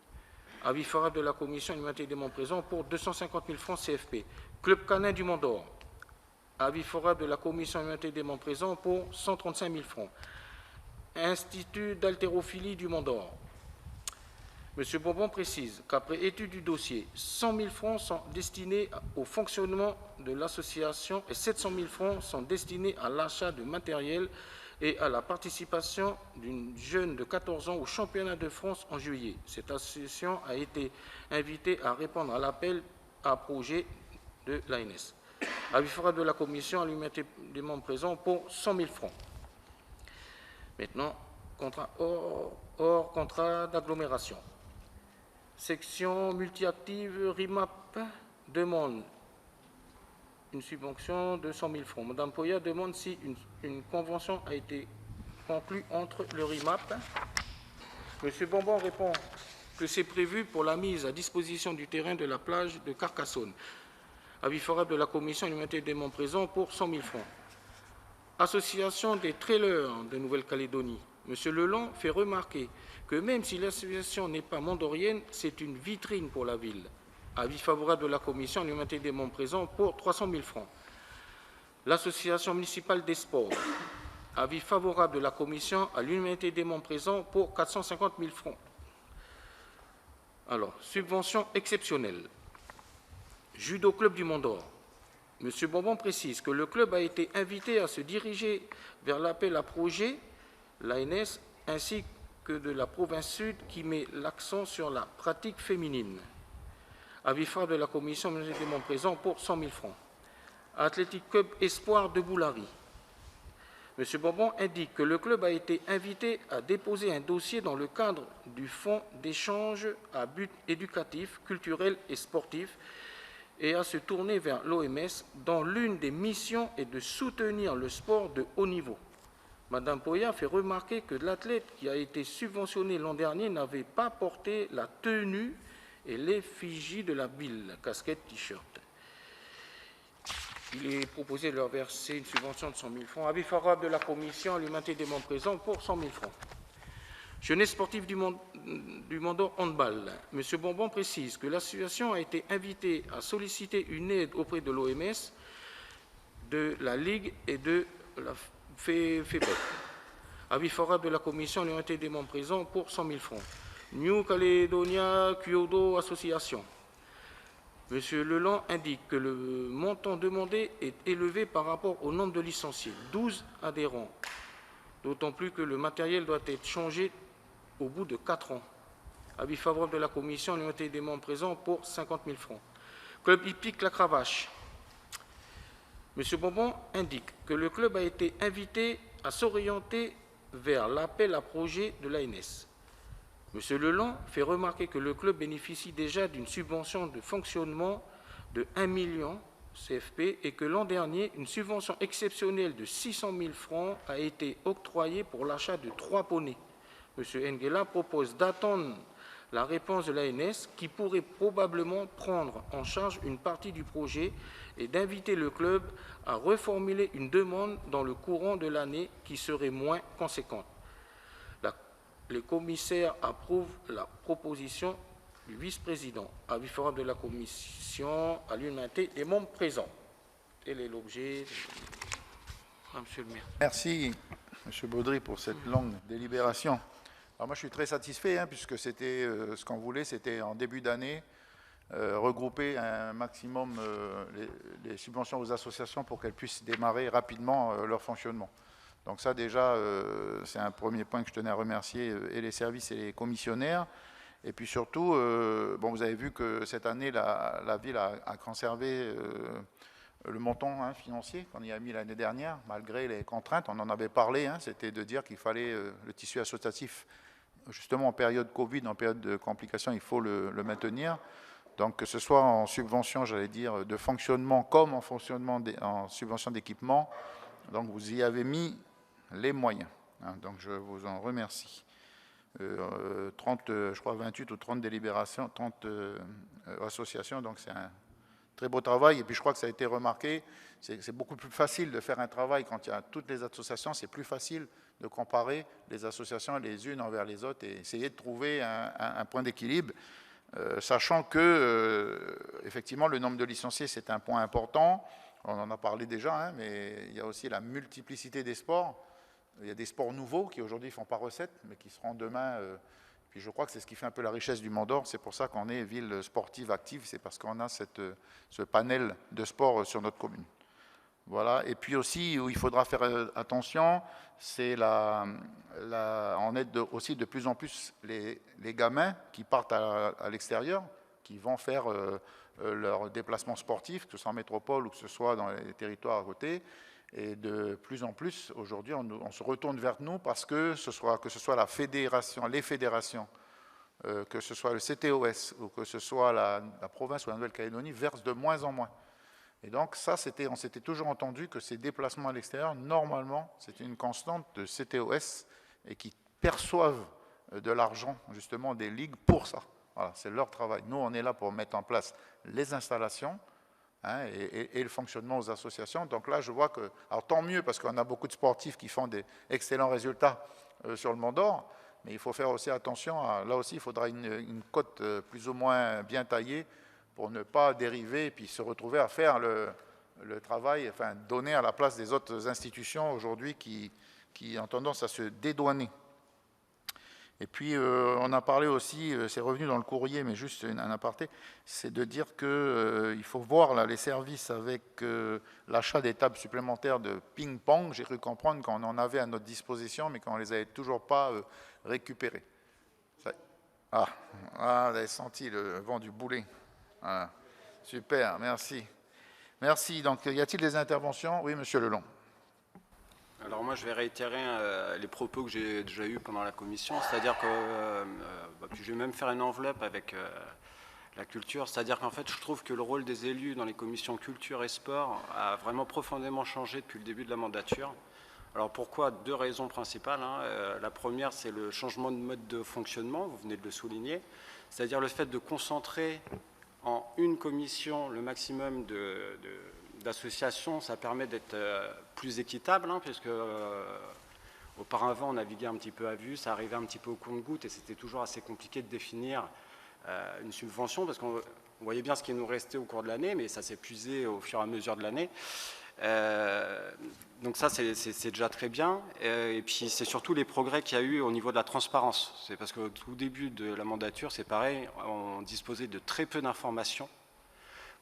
Avis favorable de la commission à l'humanité des membres présents pour 250 000 francs CFP. Club canin du Mont d'Or. Avis favorable de la commission à l'humanité des membres présents pour 135 000 francs. Institut d'haltérophilie du Mont d'Or. M. Bonbon précise qu'après étude du dossier, 100 000 francs sont destinés au fonctionnement de l'association et 700 000 francs sont destinés à l'achat de matériel et à la participation d'une jeune de 14 ans au championnat de France en juillet. Cette association a été invitée à répondre à l'appel à projet de l'ANS. Avis favorable de la commission à l'unanimité des membres présents pour 100 000 francs. Maintenant, contrat hors contrat d'agglomération. Section multi-active RIMAP demande une subvention de 100 000 francs. Madame Poya demande si une convention a été conclue entre le RIMAP. Monsieur Bonbon répond que c'est prévu pour la mise à disposition du terrain de la plage de Carcassonne. Avis favorable de la commission à l'unanimité des membres présents pour 100 000 francs. Association des trailers de Nouvelle-Calédonie. Monsieur Leland fait remarquer que même si l'association n'est pas mondorienne, c'est une vitrine pour la ville. Avis favorable de la commission à l'unanimité des membres présents pour 300 000 francs. L'association municipale des sports. Avis favorable de la commission à l'unanimité des membres présents pour 450 000 francs. Alors, subvention exceptionnelle. Judo Club du Mont d'Or. Monsieur Bonbon précise que le club a été invité à se diriger vers l'appel à projet, l'ANS, ainsi que de la province sud qui met l'accent sur la pratique féminine. Avis favorable de la commission des membres présents pour 100 000 francs. Athletic Club Espoir de Boulari. Monsieur Bonbon indique que le club a été invité à déposer un dossier dans le cadre du fonds d'échange à but éducatif, culturel et sportif et à se tourner vers l'OMS dont l'une des missions est de soutenir le sport de haut niveau. Madame Poya fait remarquer que l'athlète qui a été subventionné l'an dernier n'avait pas porté la tenue et l'effigie de la ville, casquette, t-shirt. Il est proposé de leur verser une subvention de 100 000 francs. Avis favorable de la commission à l'humanité des membres présents pour 100 000 francs. Jeunesse sportive du Mont d'Or handball. M. Bonbon précise que l'association a été invitée à solliciter une aide auprès de l'OMS, de la Ligue et de la FEBEC. Avis favorable de la commission à l'unanimité des membres présents pour 100 000 francs. New Caledonia Kyoto Association. M. Leland indique que le montant demandé est élevé par rapport au nombre de licenciés, 12 adhérents, d'autant plus que le matériel doit être changé au bout de 4 ans. Avis favorable de la commission à l'unanimité des membres présents pour 50 000 francs. Club hippique La Cravache. M. Bonbon indique que le club a été invité à s'orienter vers l'appel à projet de l'ANS. M. Leland fait remarquer que le club bénéficie déjà d'une subvention de fonctionnement de 1 million CFP et que l'an dernier, une subvention exceptionnelle de 600 000 francs a été octroyée pour l'achat de 3 poneys. M. Nguela propose d'attendre la réponse de l'ANS qui pourrait probablement prendre en charge une partie du projet et d'inviter le club à reformuler une demande dans le courant de l'année qui serait moins conséquente. Les commissaires approuvent la proposition du vice-président. Avis favorable de la commission à l'unanimité des membres présents. Tel est l'objet. Monsieur le maire. Merci, M. Baudry, pour cette longue délibération. Alors moi, je suis très satisfait, puisque c'était ce qu'on voulait, c'était en début d'année, regrouper un maximum les subventions aux associations pour qu'elles puissent démarrer rapidement leur fonctionnement. Donc ça, déjà, c'est un premier point que je tenais à remercier et les services et les commissionnaires. Et puis surtout, bon, vous avez vu que cette année, la ville a conservé le montant financier qu'on y a mis l'année dernière, malgré les contraintes. On en avait parlé, c'était de dire qu'il fallait le tissu associatif, justement en période Covid, en période de complications, il faut le maintenir. Donc que ce soit en subvention, j'allais dire, de fonctionnement comme en subvention d'équipement, donc vous y avez mis les moyens. Donc je vous en remercie. 30, je crois 28 ou 30 délibérations, 30 associations, donc c'est un très beau travail. Et puis je crois que ça a été remarqué, c'est beaucoup plus facile de faire un travail quand il y a toutes les associations, c'est plus facile de comparer les associations les unes envers les autres et essayer de trouver un point d'équilibre, sachant que, effectivement, le nombre de licenciés, c'est un point important. On en a parlé déjà, mais il y a aussi la multiplicité des sports. Il y a des sports nouveaux qui aujourd'hui ne font pas recette, mais qui seront demain. Puis je crois que c'est ce qui fait un peu la richesse du Mont d'Or. C'est pour ça qu'on est ville sportive active, c'est parce qu'on a ce panel de sports sur notre commune. Voilà. Et puis aussi, où il faudra faire attention, c'est on aide aussi de plus en plus les gamins qui partent à l'extérieur, qui vont faire leurs déplacements sportifs, que ce soit en métropole ou que ce soit dans les territoires à côté. Et de plus en plus, aujourd'hui, on se retourne vers nous parce que ce soit la fédération, les fédérations, que ce soit le CTOS ou que ce soit la province ou la Nouvelle-Calédonie, versent de moins en moins. Et donc ça, on s'était toujours entendu que ces déplacements à l'extérieur, normalement, c'était une constante de CTOS et qui perçoivent de l'argent, justement, des ligues pour ça. Voilà, c'est leur travail. Nous, on est là pour mettre en place les installations, hein, et le fonctionnement aux associations. Donc là, je vois que... Alors tant mieux, parce qu'on a beaucoup de sportifs qui font des excellents résultats sur le Mont d'Or, mais il faut faire aussi attention, là aussi, il faudra une cote plus ou moins bien taillée pour ne pas dériver et puis se retrouver à faire le travail, enfin donner à la place des autres institutions aujourd'hui qui ont tendance à se dédouaner. Et puis, on a parlé aussi, c'est revenu dans le courrier, mais juste un aparté, c'est de dire qu'il faut voir là, les services avec l'achat des tables supplémentaires de ping-pong. J'ai cru comprendre qu'on en avait à notre disposition, mais qu'on ne les avait toujours pas récupérées. Vous avez senti le vent du boulet. Voilà. Super, merci. Merci. Donc, y a-t-il des interventions? Oui, monsieur Lelong. Alors moi, je vais réitérer les propos que j'ai déjà eus pendant la commission, c'est-à-dire que puis je vais même faire une enveloppe avec la culture, c'est-à-dire qu'en fait, je trouve que le rôle des élus dans les commissions culture et sport a vraiment profondément changé depuis le début de la mandature. Alors pourquoi? Deux raisons principales. La première, c'est le changement de mode de fonctionnement, vous venez de le souligner, c'est-à-dire le fait de concentrer en une commission le maximum d'associations, ça permet d'être plus équitable, puisque auparavant on naviguait un petit peu à vue, ça arrivait un petit peu au compte-gouttes et c'était toujours assez compliqué de définir une subvention, parce qu'on voyait bien ce qui nous restait au cours de l'année, mais ça s'épuisait au fur et à mesure de l'année. Donc ça, c'est déjà très bien. Et puis, c'est surtout les progrès qu'il y a eu au niveau de la transparence. C'est parce qu'au tout début de la mandature, c'est pareil, on disposait de très peu d'informations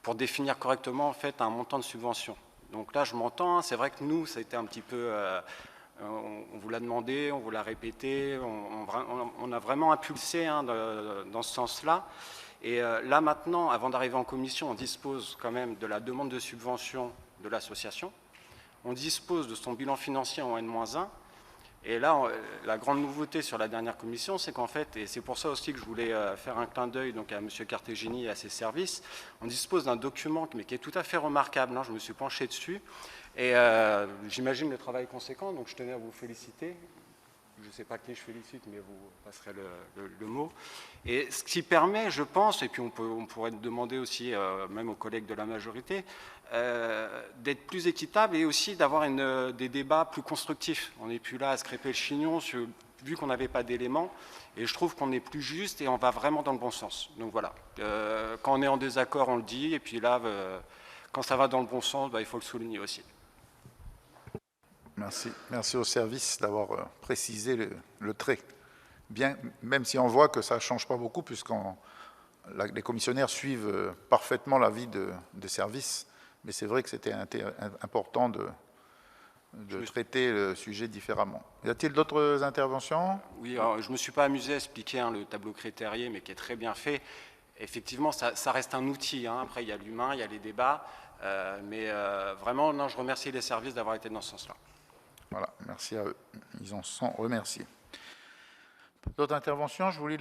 pour définir correctement, en fait, un montant de subvention. Donc là, je m'entends, c'est vrai que nous, ça a été un petit peu... on vous l'a demandé, on vous l'a répété, on a vraiment impulsé dans ce sens-là. Et là, maintenant, avant d'arriver en commission, on dispose quand même de la demande de subvention de l'association. On dispose de son bilan financier en N-1. Et là, la grande nouveauté sur la dernière commission, c'est qu'en fait, et c'est pour ça aussi que je voulais faire un clin d'œil donc à M. Cartegini et à ses services, on dispose d'un document mais qui est tout à fait remarquable. Je me suis penché dessus et j'imagine le travail conséquent, donc je tenais à vous féliciter. Je ne sais pas qui je félicite, mais vous passerez le mot. Et ce qui permet, je pense, et puis on pourrait demander aussi, même aux collègues de la majorité, d'être plus équitable et aussi d'avoir des débats plus constructifs. On n'est plus là à se crêper le chignon, vu qu'on n'avait pas d'éléments, et je trouve qu'on est plus juste et on va vraiment dans le bon sens. Donc voilà, quand on est en désaccord, on le dit, et puis là, quand ça va dans le bon sens, il faut le souligner aussi. Merci. Merci au service d'avoir précisé le trait. Bien, même si on voit que ça ne change pas beaucoup, puisque les commissionnaires suivent parfaitement l'avis de service, mais c'est vrai que c'était important de traiter le sujet différemment. Y a-t-il d'autres interventions? Oui, alors, je ne me suis pas amusé à expliquer le tableau critérié, mais qui est très bien fait. Effectivement, ça reste un outil. Après, il y a l'humain, il y a les débats, mais vraiment, non, je remercie les services d'avoir été dans ce sens-là. Voilà, merci à eux. Ils en sont remerciés. D'autres interventions? Je vous lis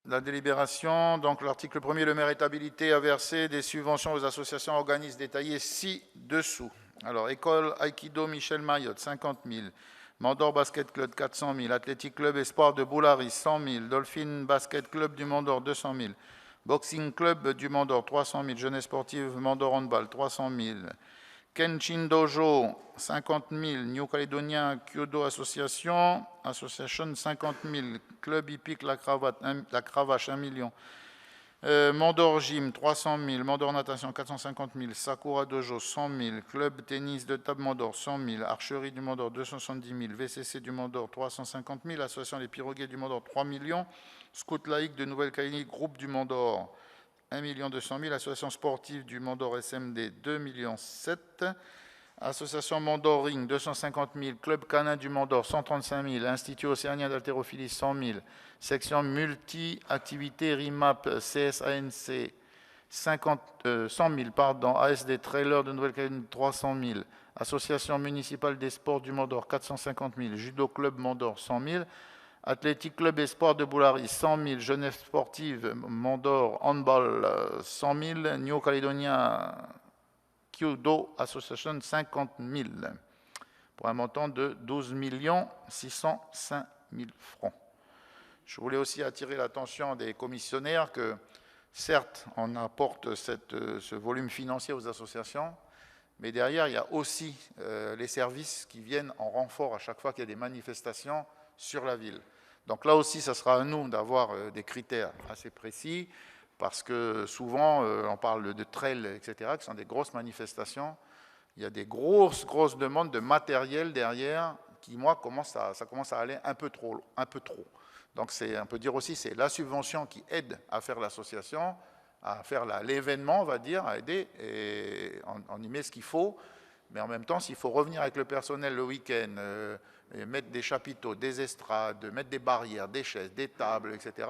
la délibération. Donc, l'article 1er, le maire est habilité à verser des subventions aux associations organismes détaillés ci-dessous. Alors, École Aikido Michel Mayotte, 50 000. Mont-d'Or Basket Club, 400 000. Athlétique Club Espoir de Boulari, 100 000. Dolphin Basket Club du Mont-d'Or, 200 000. Boxing Club du Mont-d'Or, 300 000. Jeunesse sportive Mont-d'Or Handball, 300 000. Kenshin Dojo, 50 000. New Caledonia Kyodo Association, 50 000. Club hippique La Cravache, 1 million. Mont-d'Or Gym, 300 000. Mont-d'Or Natation, 450 000. Sakura Dojo, 100 000. Club tennis de table Mont-d'Or, 100 000. Archerie du Mont-d'Or, 270 000. VCC du Mont-d'Or, 350 000. Association Les Piroguets du Mont-d'Or, 3 millions. Scout laïque de Nouvelle-Calédonie, groupe du Mont-d'Or, 1 200 000. Association sportive du Mont-d'Or SMD, 2 700 000. Association Mondor Ring, 250 000. Club Canin du Mondor, 135 000. Institut océanien d'haltérophilie, 100 000. Section multi-activité RIMAP CSANC, 100 000. Pardon. ASD Trailer de Nouvelle-Calédonie, 300 000. Association municipale des sports du Mondor, 450 000. Judo Club Mondor, 100 000. Athlétique Club Espoir de Boulari, 100 000. Jeunesse sportive Mondor Handball, 100 000. Néo-Calédonien Kyudo Association, 50 000. Pour un montant de 12 605 000 francs. Je voulais aussi attirer l'attention des commissionnaires que, certes, on apporte ce volume financier aux associations, mais derrière, il y a aussi les services qui viennent en renfort à chaque fois qu'il y a des manifestations sur la ville. Donc là aussi, ça sera à nous d'avoir des critères assez précis, parce que souvent, on parle de trails, etc., qui sont des grosses manifestations. Il y a des grosses demandes de matériel derrière, qui, moi, ça commence à aller un peu trop. Donc, on peut dire aussi, c'est la subvention qui aide à faire l'association, à faire l'événement, on va dire, à aider, et on y met ce qu'il faut. Mais en même temps, s'il faut revenir avec le personnel le week-end, et mettre des chapiteaux, des estrades, mettre des barrières, des chaises, des tables, etc.,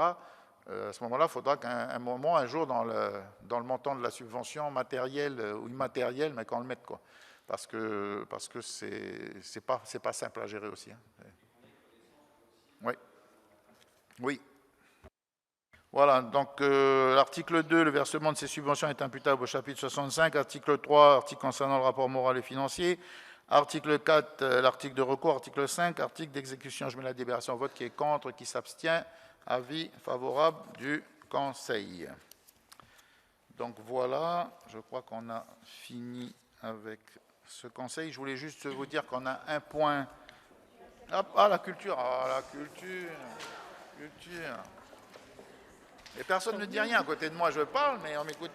à ce moment-là, il faudra un jour, dans le montant de la subvention matérielle ou immatérielle, mais qu'on le mette, quoi. Parce que c'est pas simple à gérer aussi. Hein. Oui. Voilà, donc l'article 2, le versement de ces subventions est imputable au chapitre 65. Article 3, article concernant le rapport moral et financier. Article 4, l'article de recours. Article 5, article d'exécution. Je mets la délibération au vote. Qui est contre, qui s'abstient. Avis favorable du Conseil. Donc voilà, je crois qu'on a fini avec ce Conseil. Je voulais juste vous dire qu'on a un point. Ah, la culture. Ah, la culture. Et personne ne dit rien à côté de moi, je parle, mais on m'écoute.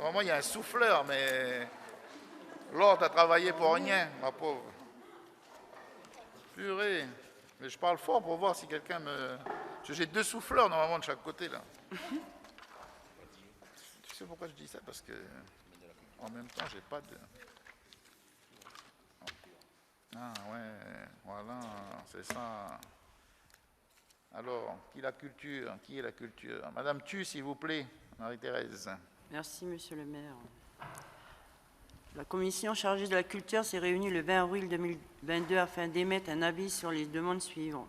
Vraiment, il y a un souffleur, mais l'ordre a travaillé pour rien, ma pauvre. Purée. Mais je parle fort pour voir si quelqu'un me... J'ai 2 souffleurs normalement de chaque côté, là. Tu sais pourquoi je dis ça? Parce que en même temps, j'ai pas de... Ah ouais, voilà, c'est ça. Alors, qui est la culture? Madame Tu, s'il vous plaît, Marie-Thérèse. Merci, monsieur le maire. La commission chargée de la culture s'est réunie le 20 avril 2022 afin d'émettre un avis sur les demandes suivantes.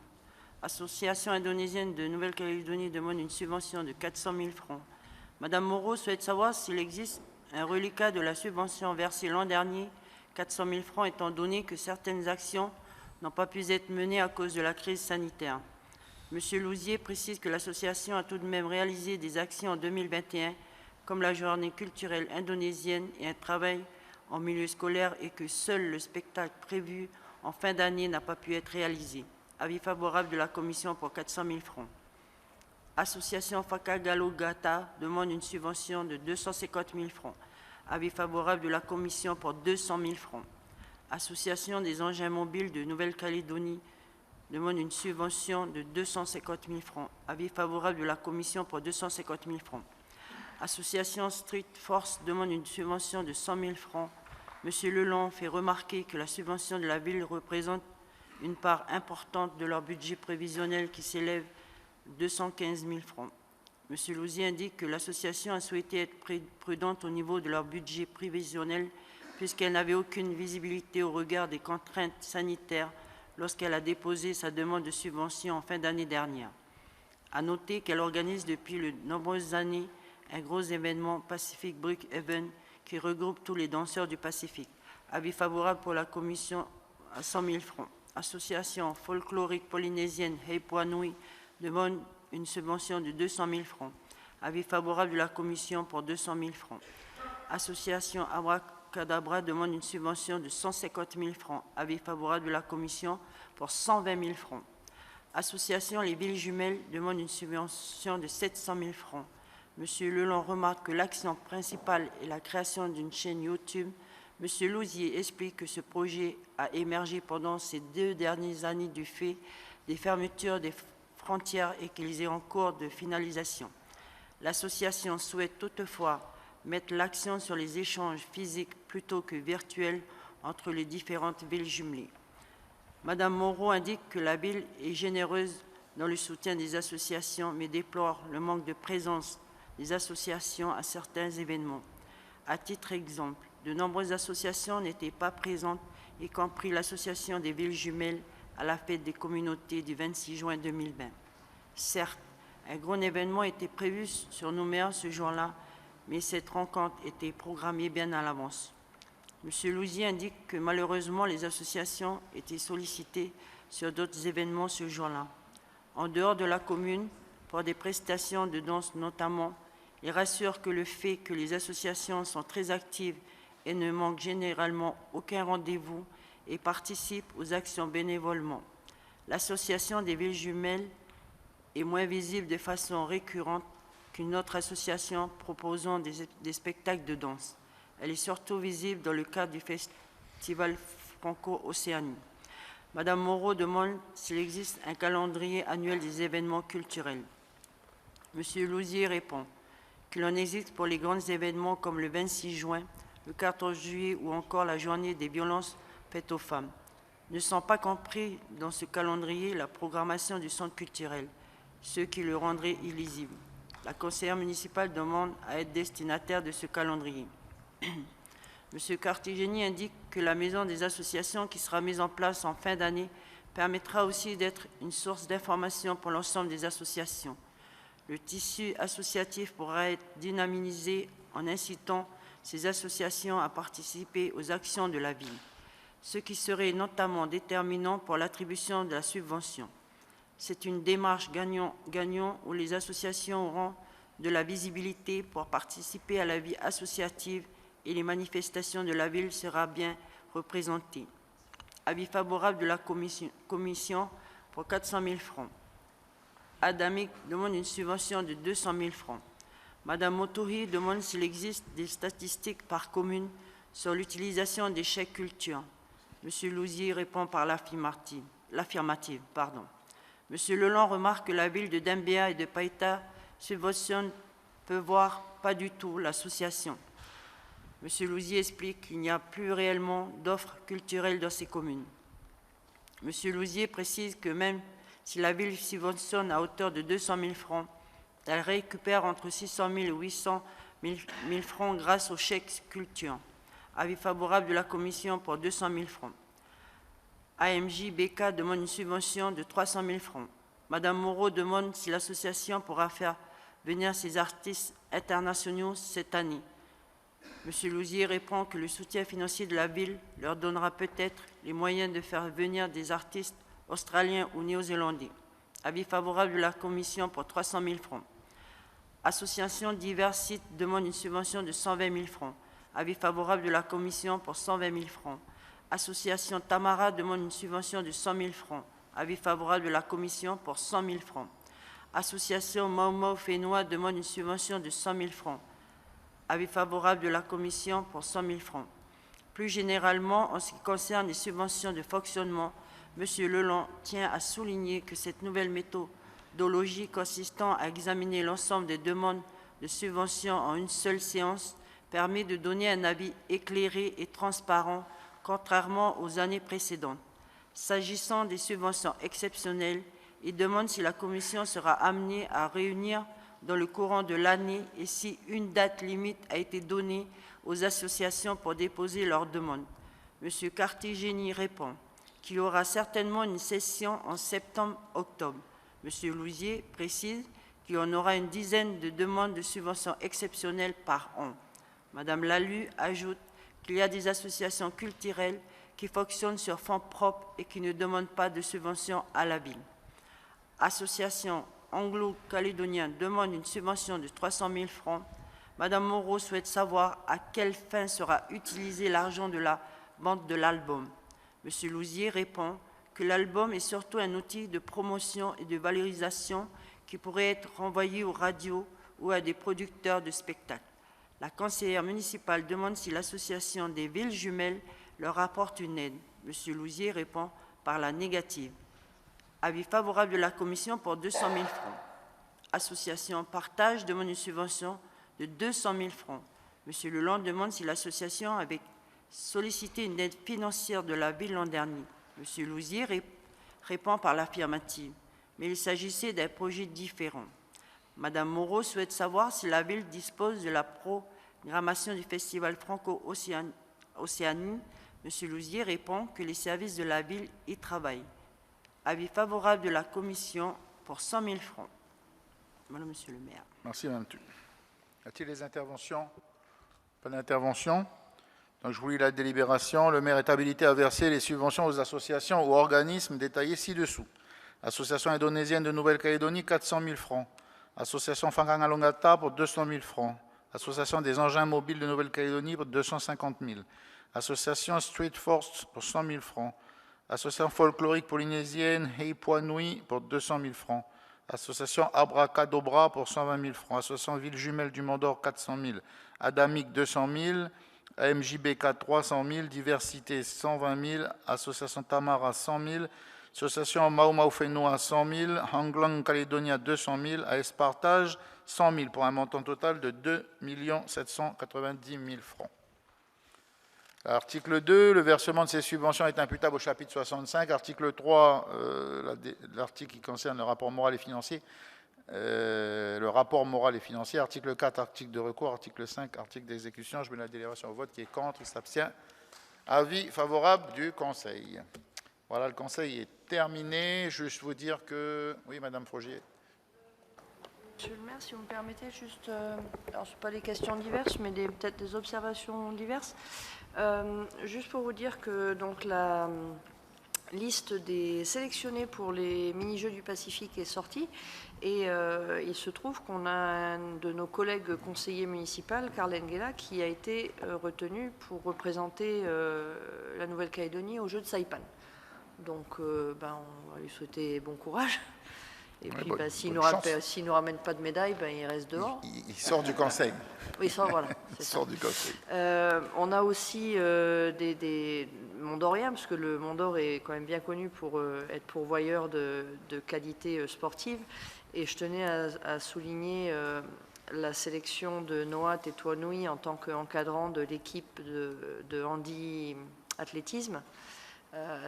Association indonésienne de Nouvelle-Calédonie demande une subvention de 400 000 francs. Madame Moreau souhaite savoir s'il existe un reliquat de la subvention versée l'an dernier, 400 000 francs, étant donné que certaines actions n'ont pas pu être menées à cause de la crise sanitaire. Monsieur Lousier précise que l'association a tout de même réalisé des actions en 2021, comme la journée culturelle indonésienne et un travail en milieu scolaire, et que seul le spectacle prévu en fin d'année n'a pas pu être réalisé. Avis favorable de la commission pour 400 000 francs. Association Fakagalo Gata demande une subvention de 250 000 francs. Avis favorable de la commission pour 200 000 francs. Association des engins mobiles de Nouvelle-Calédonie demande une subvention de 250 000 francs. Avis favorable de la commission pour 250 000 francs. Association Street Force demande une subvention de 100 000 francs. Monsieur Lelon fait remarquer que la subvention de la ville représente une part importante de leur budget prévisionnel qui s'élève à 215 000 francs. Monsieur Lousier indique que l'association a souhaité être prudente au niveau de leur budget prévisionnel puisqu'elle n'avait aucune visibilité au regard des contraintes sanitaires lorsqu'elle a déposé sa demande de subvention en fin d'année dernière. À noter qu'elle organise depuis de nombreuses années un gros événement Pacific Brick Event qui regroupe tous les danseurs du Pacifique. Avis favorable pour la commission à 100 000 francs. Association folklorique polynésienne Heipuanui demande une subvention de 200 000 francs. Avis favorable de la commission pour 200 000 francs. Association Abracadabra demande une subvention de 150 000 francs. Avis favorable de la commission pour 120 000 francs. Association Les Villes Jumelles demande une subvention de 700 000 francs. Monsieur Lelon remarque que l'action principale est la création d'une chaîne YouTube. Monsieur Lousier explique que ce projet a émergé pendant ces 2 dernières années du fait des fermetures des frontières et qu'il est en cours de finalisation. L'association souhaite toutefois mettre l'accent sur les échanges physiques plutôt que virtuels entre les différentes villes jumelées. Madame Moreau indique que la ville est généreuse dans le soutien des associations, mais déplore le manque de présence des associations à certains événements. À titre d'exemple, de nombreuses associations n'étaient pas présentes, y compris l'association des villes jumelles à la fête des communautés du 26 juin 2020. Certes, un gros événement était prévu sur Nouméa ce jour-là, mais cette rencontre était programmée bien à l'avance. M. Louzier indique que malheureusement, les associations étaient sollicitées sur d'autres événements ce jour-là. En dehors de la commune, pour des prestations de danse notamment, il rassure que le fait que les associations sont très actives et ne manquent généralement aucun rendez-vous et participent aux actions bénévolement. L'association des villes jumelles est moins visible de façon récurrente qu'une autre association proposant des spectacles de danse. Elle est surtout visible dans le cadre du Festival Franco-Océanie. Madame Moreau demande s'il existe un calendrier annuel des événements culturels. Monsieur Louzier répond qu'il en existe pour les grands événements comme le 26 juin, le 14 juillet ou encore la journée des violences faites aux femmes. Ne sont pas compris dans ce calendrier la programmation du centre culturel, ce qui le rendrait illisible. La conseillère municipale demande à être destinataire de ce calendrier. M. Cartigeni indique que la maison des associations qui sera mise en place en fin d'année permettra aussi d'être une source d'information pour l'ensemble des associations. Le tissu associatif pourra être dynamisé en incitant ces associations à participer aux actions de la ville, ce qui serait notamment déterminant pour l'attribution de la subvention. C'est une démarche gagnant-gagnant où les associations auront de la visibilité pour participer à la vie associative et les manifestations de la ville sera bien représentées. Avis favorable de la commission pour 400 000 francs. Adamic demande une subvention de 200 000 francs. Madame Motohi demande s'il existe des statistiques par commune sur l'utilisation des chèques culture. Monsieur Louzier répond par l'affirmative. Monsieur Leland remarque que la ville de Dembéa et de Païta subventionne peu voire pas du tout l'association. Monsieur Louzier explique qu'il n'y a plus réellement d'offres culturelles dans ces communes. Monsieur Louzier précise que même si la ville subventionne à hauteur de 200 000 francs, elle récupère entre 600 000 et 800 000 francs grâce au chèque culture. Avis favorable de la commission pour 200 000 francs. AMJ BK demande une subvention de 300 000 francs. Madame Moreau demande si l'association pourra faire venir ses artistes internationaux cette année. Monsieur Louzier répond que le soutien financier de la ville leur donnera peut-être les moyens de faire venir des artistes australiens ou néo-zélandais. Avis favorable de la commission pour 300 000 francs. Association divers sites demande une subvention de 120 000 francs. Avis favorable de la commission pour 120 000 francs. Association Tamara demande une subvention de 100 000 francs. Avis favorable de la commission pour 100 000 francs. Association Mau Fénois demande une subvention de 100 000 francs. Avis favorable de la commission pour 100 000 francs. Plus généralement, en ce qui concerne les subventions de fonctionnement, M. Leland tient à souligner que cette nouvelle méthodologie consistant à examiner l'ensemble des demandes de subventions en une seule séance permet de donner un avis éclairé et transparent, contrairement aux années précédentes. S'agissant des subventions exceptionnelles, il demande si la commission sera amenée à réunir dans le courant de l'année et si une date limite a été donnée aux associations pour déposer leurs demandes. M. Cartigeni répond qu'il y aura certainement une session en septembre-octobre. M. Louzier précise qu'il y en aura une dizaine de demandes de subventions exceptionnelles par an. Madame Lalu ajoute qu'il y a des associations culturelles qui fonctionnent sur fonds propres et qui ne demandent pas de subventions à la ville. Association anglo-calédonienne demande une subvention de 300 000 francs. Madame Moreau souhaite savoir à quelle fin sera utilisé l'argent de la vente de l'album. M. Louzier répond que l'album est surtout un outil de promotion et de valorisation qui pourrait être renvoyé aux radios ou à des producteurs de spectacles. La conseillère municipale demande si l'association des villes jumelles leur apporte une aide. M. Louzier répond par la négative. Avis favorable de la commission pour 200 000 francs. Association Partage demande une subvention de 200 000 francs. M. Leland demande si l'association, avec sollicité une aide financière de la ville l'an dernier. M. Louzier répond par l'affirmative, mais il s'agissait d'un projet différent. Madame Moreau souhaite savoir si la ville dispose de la programmation du festival Franco-Océanie. M. Louzier répond que les services de la ville y travaillent. Avis favorable de la commission pour 100 000 francs. Voilà, monsieur le maire. Merci, madame Thull. Y a-t-il des interventions? Pas d'intervention. Donc, je vous lis la délibération. Le maire est habilité à verser les subventions aux associations ou organismes détaillés ci-dessous. Association indonésienne de Nouvelle-Calédonie, 400 000 francs. Association Fangangalongata pour 200 000 francs. Association des engins mobiles de Nouvelle-Calédonie pour 250 000. Association Street Force pour 100 000 francs. Association folklorique polynésienne Heipuanui pour 200 000 francs. Association Abracadabra pour 120 000 francs. Association Ville Jumelle du Mont-d'Or 400 000. Adamic 200 000. AMJBK 300 000. Diversité 120 000. Association Tamara 100 000. Association Mau Mau Fenoa 100 000. Hanglang Calédonia 200 000. AS Partage 100 000 pour un montant total de 2 790 000 francs. Article 2, le versement de ces subventions est imputable au chapitre 65. Article 3, l'article qui concerne le rapport moral et financier. Article 4, article de recours. Article 5, article d'exécution. Je mets la délibération au vote. Qui est contre? Il s'abstient. Avis favorable du Conseil. Voilà, le Conseil est terminé. Juste vous dire que... Oui, Madame Frogier. Monsieur le maire, si vous me permettez, juste... alors, ce ne sont pas des questions diverses, mais peut-être des observations diverses. Juste pour vous dire que donc, la liste des sélectionnés pour les mini-jeux du Pacifique est sortie et il se trouve qu'on a un de nos collègues conseillers municipaux, Karl Engela, qui a été retenu pour représenter la Nouvelle-Calédonie aux Jeux de Saipan. Donc, on va lui souhaiter bon courage. Et puis, s'il ne nous ramène pas de médaille, il reste dehors. Il sort du Conseil. Oui, il sort, voilà. Il sort du Conseil. On a aussi des Mondoriens, parce que le Mont-d'Or est quand même bien connu pour être pourvoyeur de qualité sportive. Et je tenais à souligner la sélection de Noah Tetouanoui en tant qu'encadrant de l'équipe de handi athlétisme.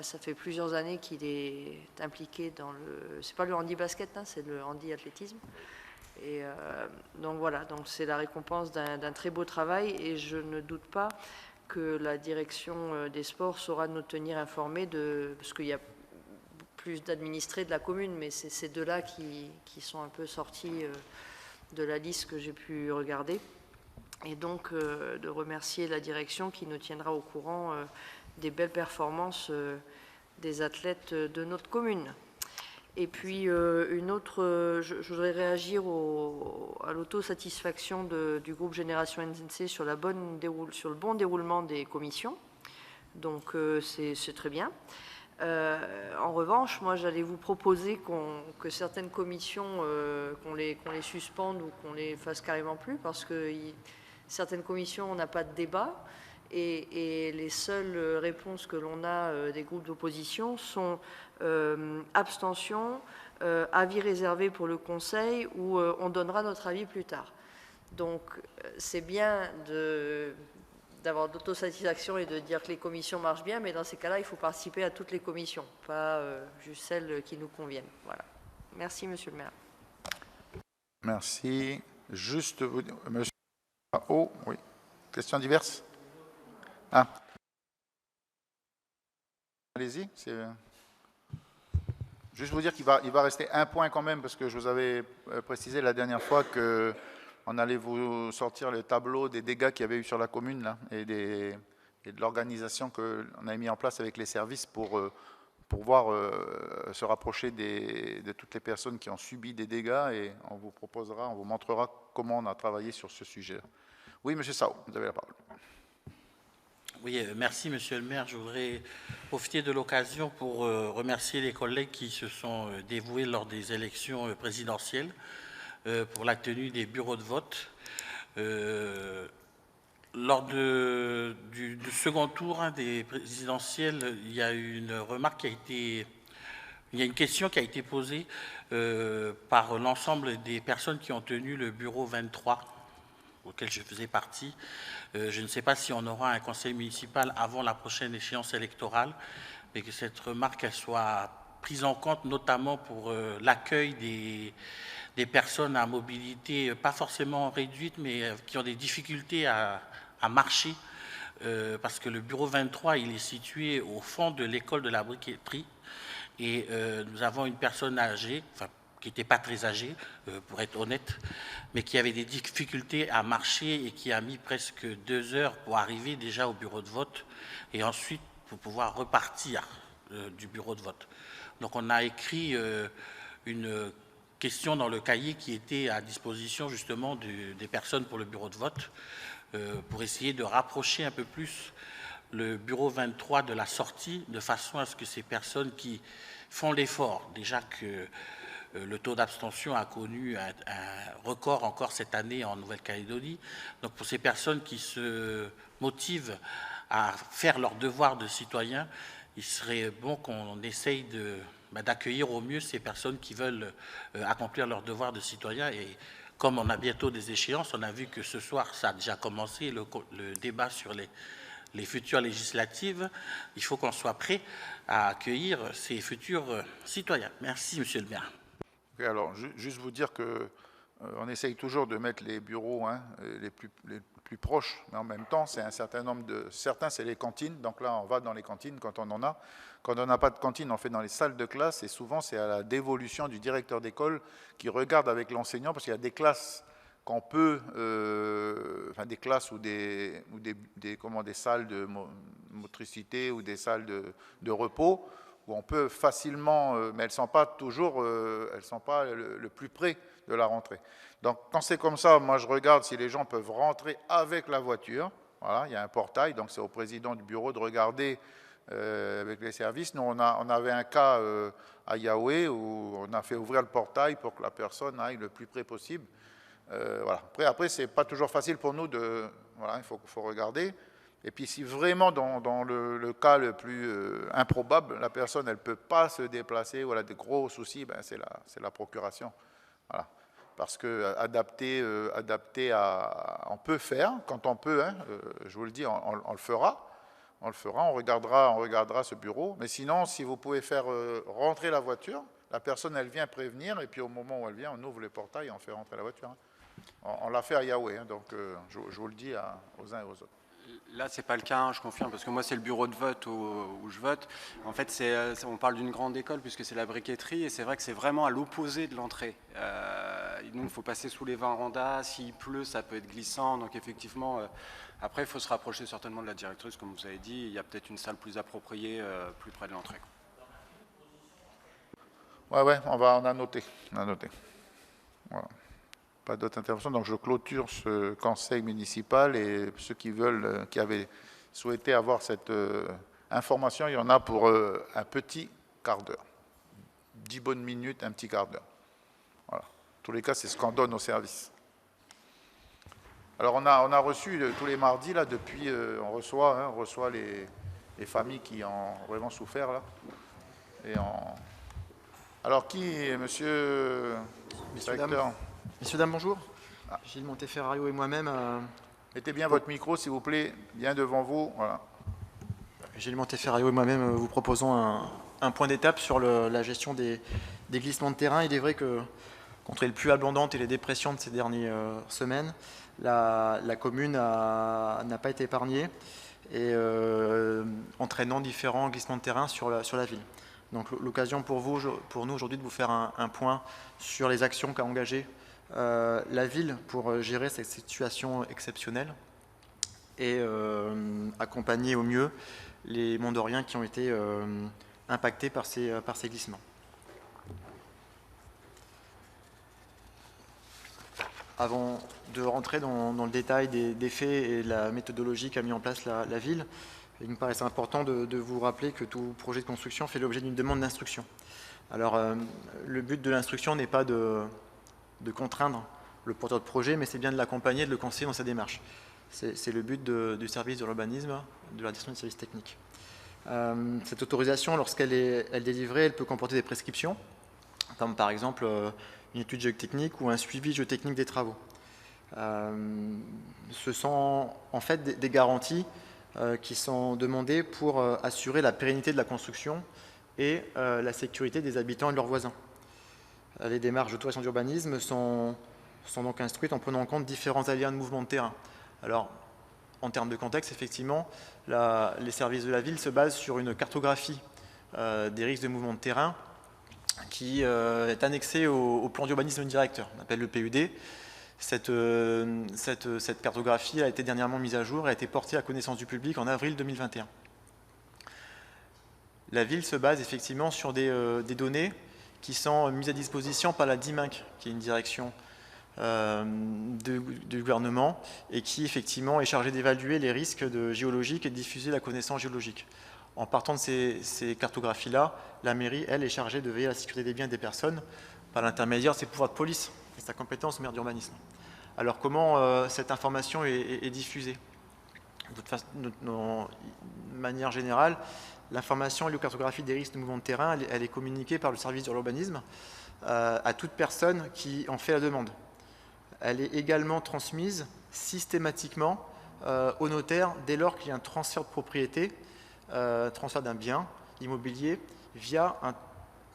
Ça fait plusieurs années qu'il est impliqué dans le... C'est pas le handi basket, hein, c'est le handi athlétisme. Et donc voilà, donc c'est la récompense d'un très beau travail et je ne doute pas que la direction des sports saura nous tenir informés parce qu'il y a plus d'administrés de la commune, mais c'est ces deux-là qui sont un peu sortis de la liste que j'ai pu regarder. Et donc de remercier la direction qui nous tiendra au courant des belles performances des athlètes de notre commune. Et puis, je voudrais réagir à l'autosatisfaction du groupe Génération NC sur le bon déroulement des commissions. Donc, c'est très bien. En revanche, moi, j'allais vous proposer que certaines commissions, qu'on les suspende ou qu'on les fasse carrément plus, parce que certaines commissions, on n'a pas de débat. Et les seules réponses que l'on a des groupes d'opposition sont abstention, avis réservé pour le Conseil ou on donnera notre avis plus tard. Donc c'est bien d'avoir d'autosatisfaction et de dire que les commissions marchent bien, mais dans ces cas-là, il faut participer à toutes les commissions, pas juste celles qui nous conviennent. Voilà. Merci, monsieur le maire. Merci. Juste vous dire, monsieur... Oh, oui. Questions diverses? Ah. Allez-y. Juste vous dire qu'il va rester un point quand même, parce que je vous avais précisé la dernière fois qu'on allait vous sortir le tableau des dégâts qu'il y avait eu sur la commune là, et de l'organisation qu'on avait mis en place avec les services pour pouvoir se rapprocher de toutes les personnes qui ont subi des dégâts, et on vous montrera comment on a travaillé sur ce sujet. Oui, monsieur Sao, vous avez la parole. Oui, merci Monsieur le maire. Je voudrais profiter de l'occasion pour remercier les collègues qui se sont dévoués lors des élections présidentielles pour la tenue des bureaux de vote. Lors du second tour des présidentielles, il y a une remarque il y a une question qui a été posée par l'ensemble des personnes qui ont tenu le bureau 23. auquel je faisais partie. Je ne sais pas si on aura un conseil municipal avant la prochaine échéance électorale, mais que cette remarque elle soit prise en compte, notamment pour l'accueil des personnes à mobilité pas forcément réduite, mais qui ont des difficultés à marcher, parce que le bureau 23, il est situé au fond de l'école de la briqueterie, et nous avons une personne âgée, enfin, qui n'était pas très âgée, pour être honnête, mais qui avait des difficultés à marcher et qui a mis presque 2 heures pour arriver déjà au bureau de vote, et ensuite pour pouvoir repartir du bureau de vote. Donc on a écrit une question dans le cahier qui était à disposition justement des personnes pour le bureau de vote, pour essayer de rapprocher un peu plus le bureau 23 de la sortie, de façon à ce que ces personnes qui font l'effort, déjà que le taux d'abstention a connu un record encore cette année en Nouvelle-Calédonie, donc pour ces personnes qui se motivent à faire leur devoir de citoyen, il serait bon qu'on essaye d'accueillir au mieux ces personnes qui veulent accomplir leur devoir de citoyen. Et comme on a bientôt des échéances, on a vu que ce soir, ça a déjà commencé, le débat sur les futures législatives. Il faut qu'on soit prêt à accueillir ces futurs citoyens. Merci, monsieur le maire. Okay, alors, juste vous dire que on essaye toujours de mettre les bureaux les plus proches, mais en même temps, c'est un certain nombre de... Certains, c'est les cantines, donc là, on va dans les cantines quand on en a. Quand on n'a pas de cantine, on fait dans les salles de classe, et souvent, c'est à la dévolution du directeur d'école qui regarde avec l'enseignant, parce qu'il y a des classes qu'on peut... enfin, des classes ou des salles de motricité ou des salles de repos, où on peut facilement... mais elles ne sont pas toujours... elles ne sont pas le plus près de la rentrée. Donc, quand c'est comme ça, moi, je regarde si les gens peuvent rentrer avec la voiture. Voilà, il y a un portail, donc c'est au président du bureau de regarder avec les services. Nous, on avait un cas à Yahweh où on a fait ouvrir le portail pour que la personne aille le plus près possible. Voilà. Après c'est pas toujours facile pour nous de... Voilà, il faut regarder. Et puis, si vraiment, dans le cas le plus improbable, la personne, elle ne peut pas se déplacer, ou elle a des gros soucis, ben, c'est la procuration. Voilà. Parce que adapté à... On peut faire, quand on peut, je vous le dis, on le fera. On le fera, on regardera ce bureau. Mais sinon, si vous pouvez faire rentrer la voiture, la personne, elle vient prévenir, et puis au moment où elle vient, on ouvre les portails et on fait rentrer la voiture. On l'a fait à Yahweh, donc je vous le dis aux uns et aux autres. Là, ce n'est pas le cas, je confirme, parce que moi, c'est le bureau de vote où je vote. En fait, on parle d'une grande école, puisque c'est la briqueterie, et c'est vrai que c'est vraiment à l'opposé de l'entrée. Nous, il faut passer sous les vérandas, s'il pleut, ça peut être glissant, donc effectivement, après, il faut se rapprocher certainement de la directrice, comme vous avez dit, il y a peut-être une salle plus appropriée, plus près de l'entrée. Ouais, on a noté. Voilà. Pas d'autres interventions, donc je clôture ce conseil municipal, et ceux qui avaient souhaité avoir cette information, il y en a pour un petit quart d'heure. 10 bonnes minutes, un petit quart d'heure. Voilà. En tous les cas, c'est ce qu'on donne au service. Alors, on a reçu tous les mardis, là, depuis, on reçoit les familles qui ont vraiment souffert, là. Alors, monsieur le directeur? Messieurs, dames, bonjour. Gilles Monteferrario et moi-même. Mettez bien votre micro, s'il vous plaît, bien devant vous. Voilà. Gilles Monteferrario et moi-même vous proposons un point d'étape sur la gestion des glissements de terrain. Il est vrai que, contre les pluies abondantes et les dépressions de ces dernières semaines, la commune n'a pas été épargnée, et entraînant différents glissements de terrain sur la ville. Donc l'occasion pour nous aujourd'hui de vous faire un point sur les actions qu'a engagées la ville pour gérer cette situation exceptionnelle et accompagner au mieux les Mondoriens qui ont été impactés par ces glissements. Avant de rentrer dans le détail des faits et de la méthodologie qu'a mis en place la ville, il me paraissait important de vous rappeler que tout projet de construction fait l'objet d'une demande d'instruction. Alors, le but de l'instruction n'est pas de contraindre le porteur de projet, mais c'est bien de l'accompagner, de le conseiller dans sa démarche. C'est le but du service de l'urbanisme, de la direction des services techniques. Cette autorisation, lorsqu'elle est délivrée, elle peut comporter des prescriptions, comme par exemple une étude géotechnique ou un suivi géotechnique des travaux. Ce sont en fait des garanties qui sont demandées pour assurer la pérennité de la construction et la sécurité des habitants et de leurs voisins. Les démarches d'autorisation d'urbanisme sont donc instruites en prenant en compte différents aléas de mouvement de terrain. Alors, en termes de contexte, effectivement, les services de la ville se basent sur une cartographie des risques de mouvement de terrain qui est annexée au plan d'urbanisme directeur, on appelle le PUD. Cette cartographie a été dernièrement mise à jour et a été portée à connaissance du public en avril 2021. La ville se base effectivement sur des données qui sont mises à disposition par la DIMINC, qui est une direction du gouvernement et qui effectivement est chargée d'évaluer les risques géologiques et de diffuser la connaissance géologique. En partant de ces cartographies-là, la mairie, elle, est chargée de veiller à la sécurité des biens et des personnes par l'intermédiaire de ses pouvoirs de police et sa compétence maire d'urbanisme. Alors comment cette information est diffusée? De manière générale, l'information et la cartographie des risques de mouvement de terrain, elle est communiquée par le service de l'urbanisme à toute personne qui en fait la demande. Elle est également transmise systématiquement au notaire dès lors qu'il y a un transfert de propriété, transfert d'un bien immobilier via un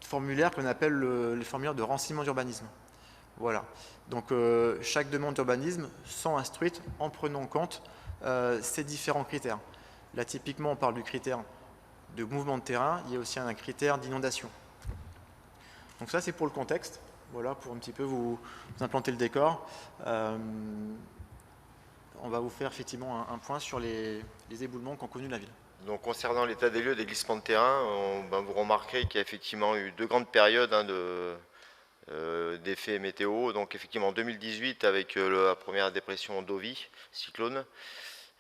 formulaire qu'on appelle le formulaire de renseignement d'urbanisme. Voilà. Donc chaque demande d'urbanisme sont instruites en prenant en compte ces différents critères. Là, typiquement, on parle du critère de mouvement de terrain, il y a aussi un critère d'inondation. Donc ça, c'est pour le contexte. Voilà, pour un petit peu vous implanter le décor. On va vous faire effectivement un point sur les éboulements qu'ont connu la ville. Donc concernant l'état des lieux des glissements de terrain, vous remarquerez qu'il y a effectivement eu deux grandes périodes d'effets météo. Donc effectivement en 2018 avec la première dépression Dovi, cyclone,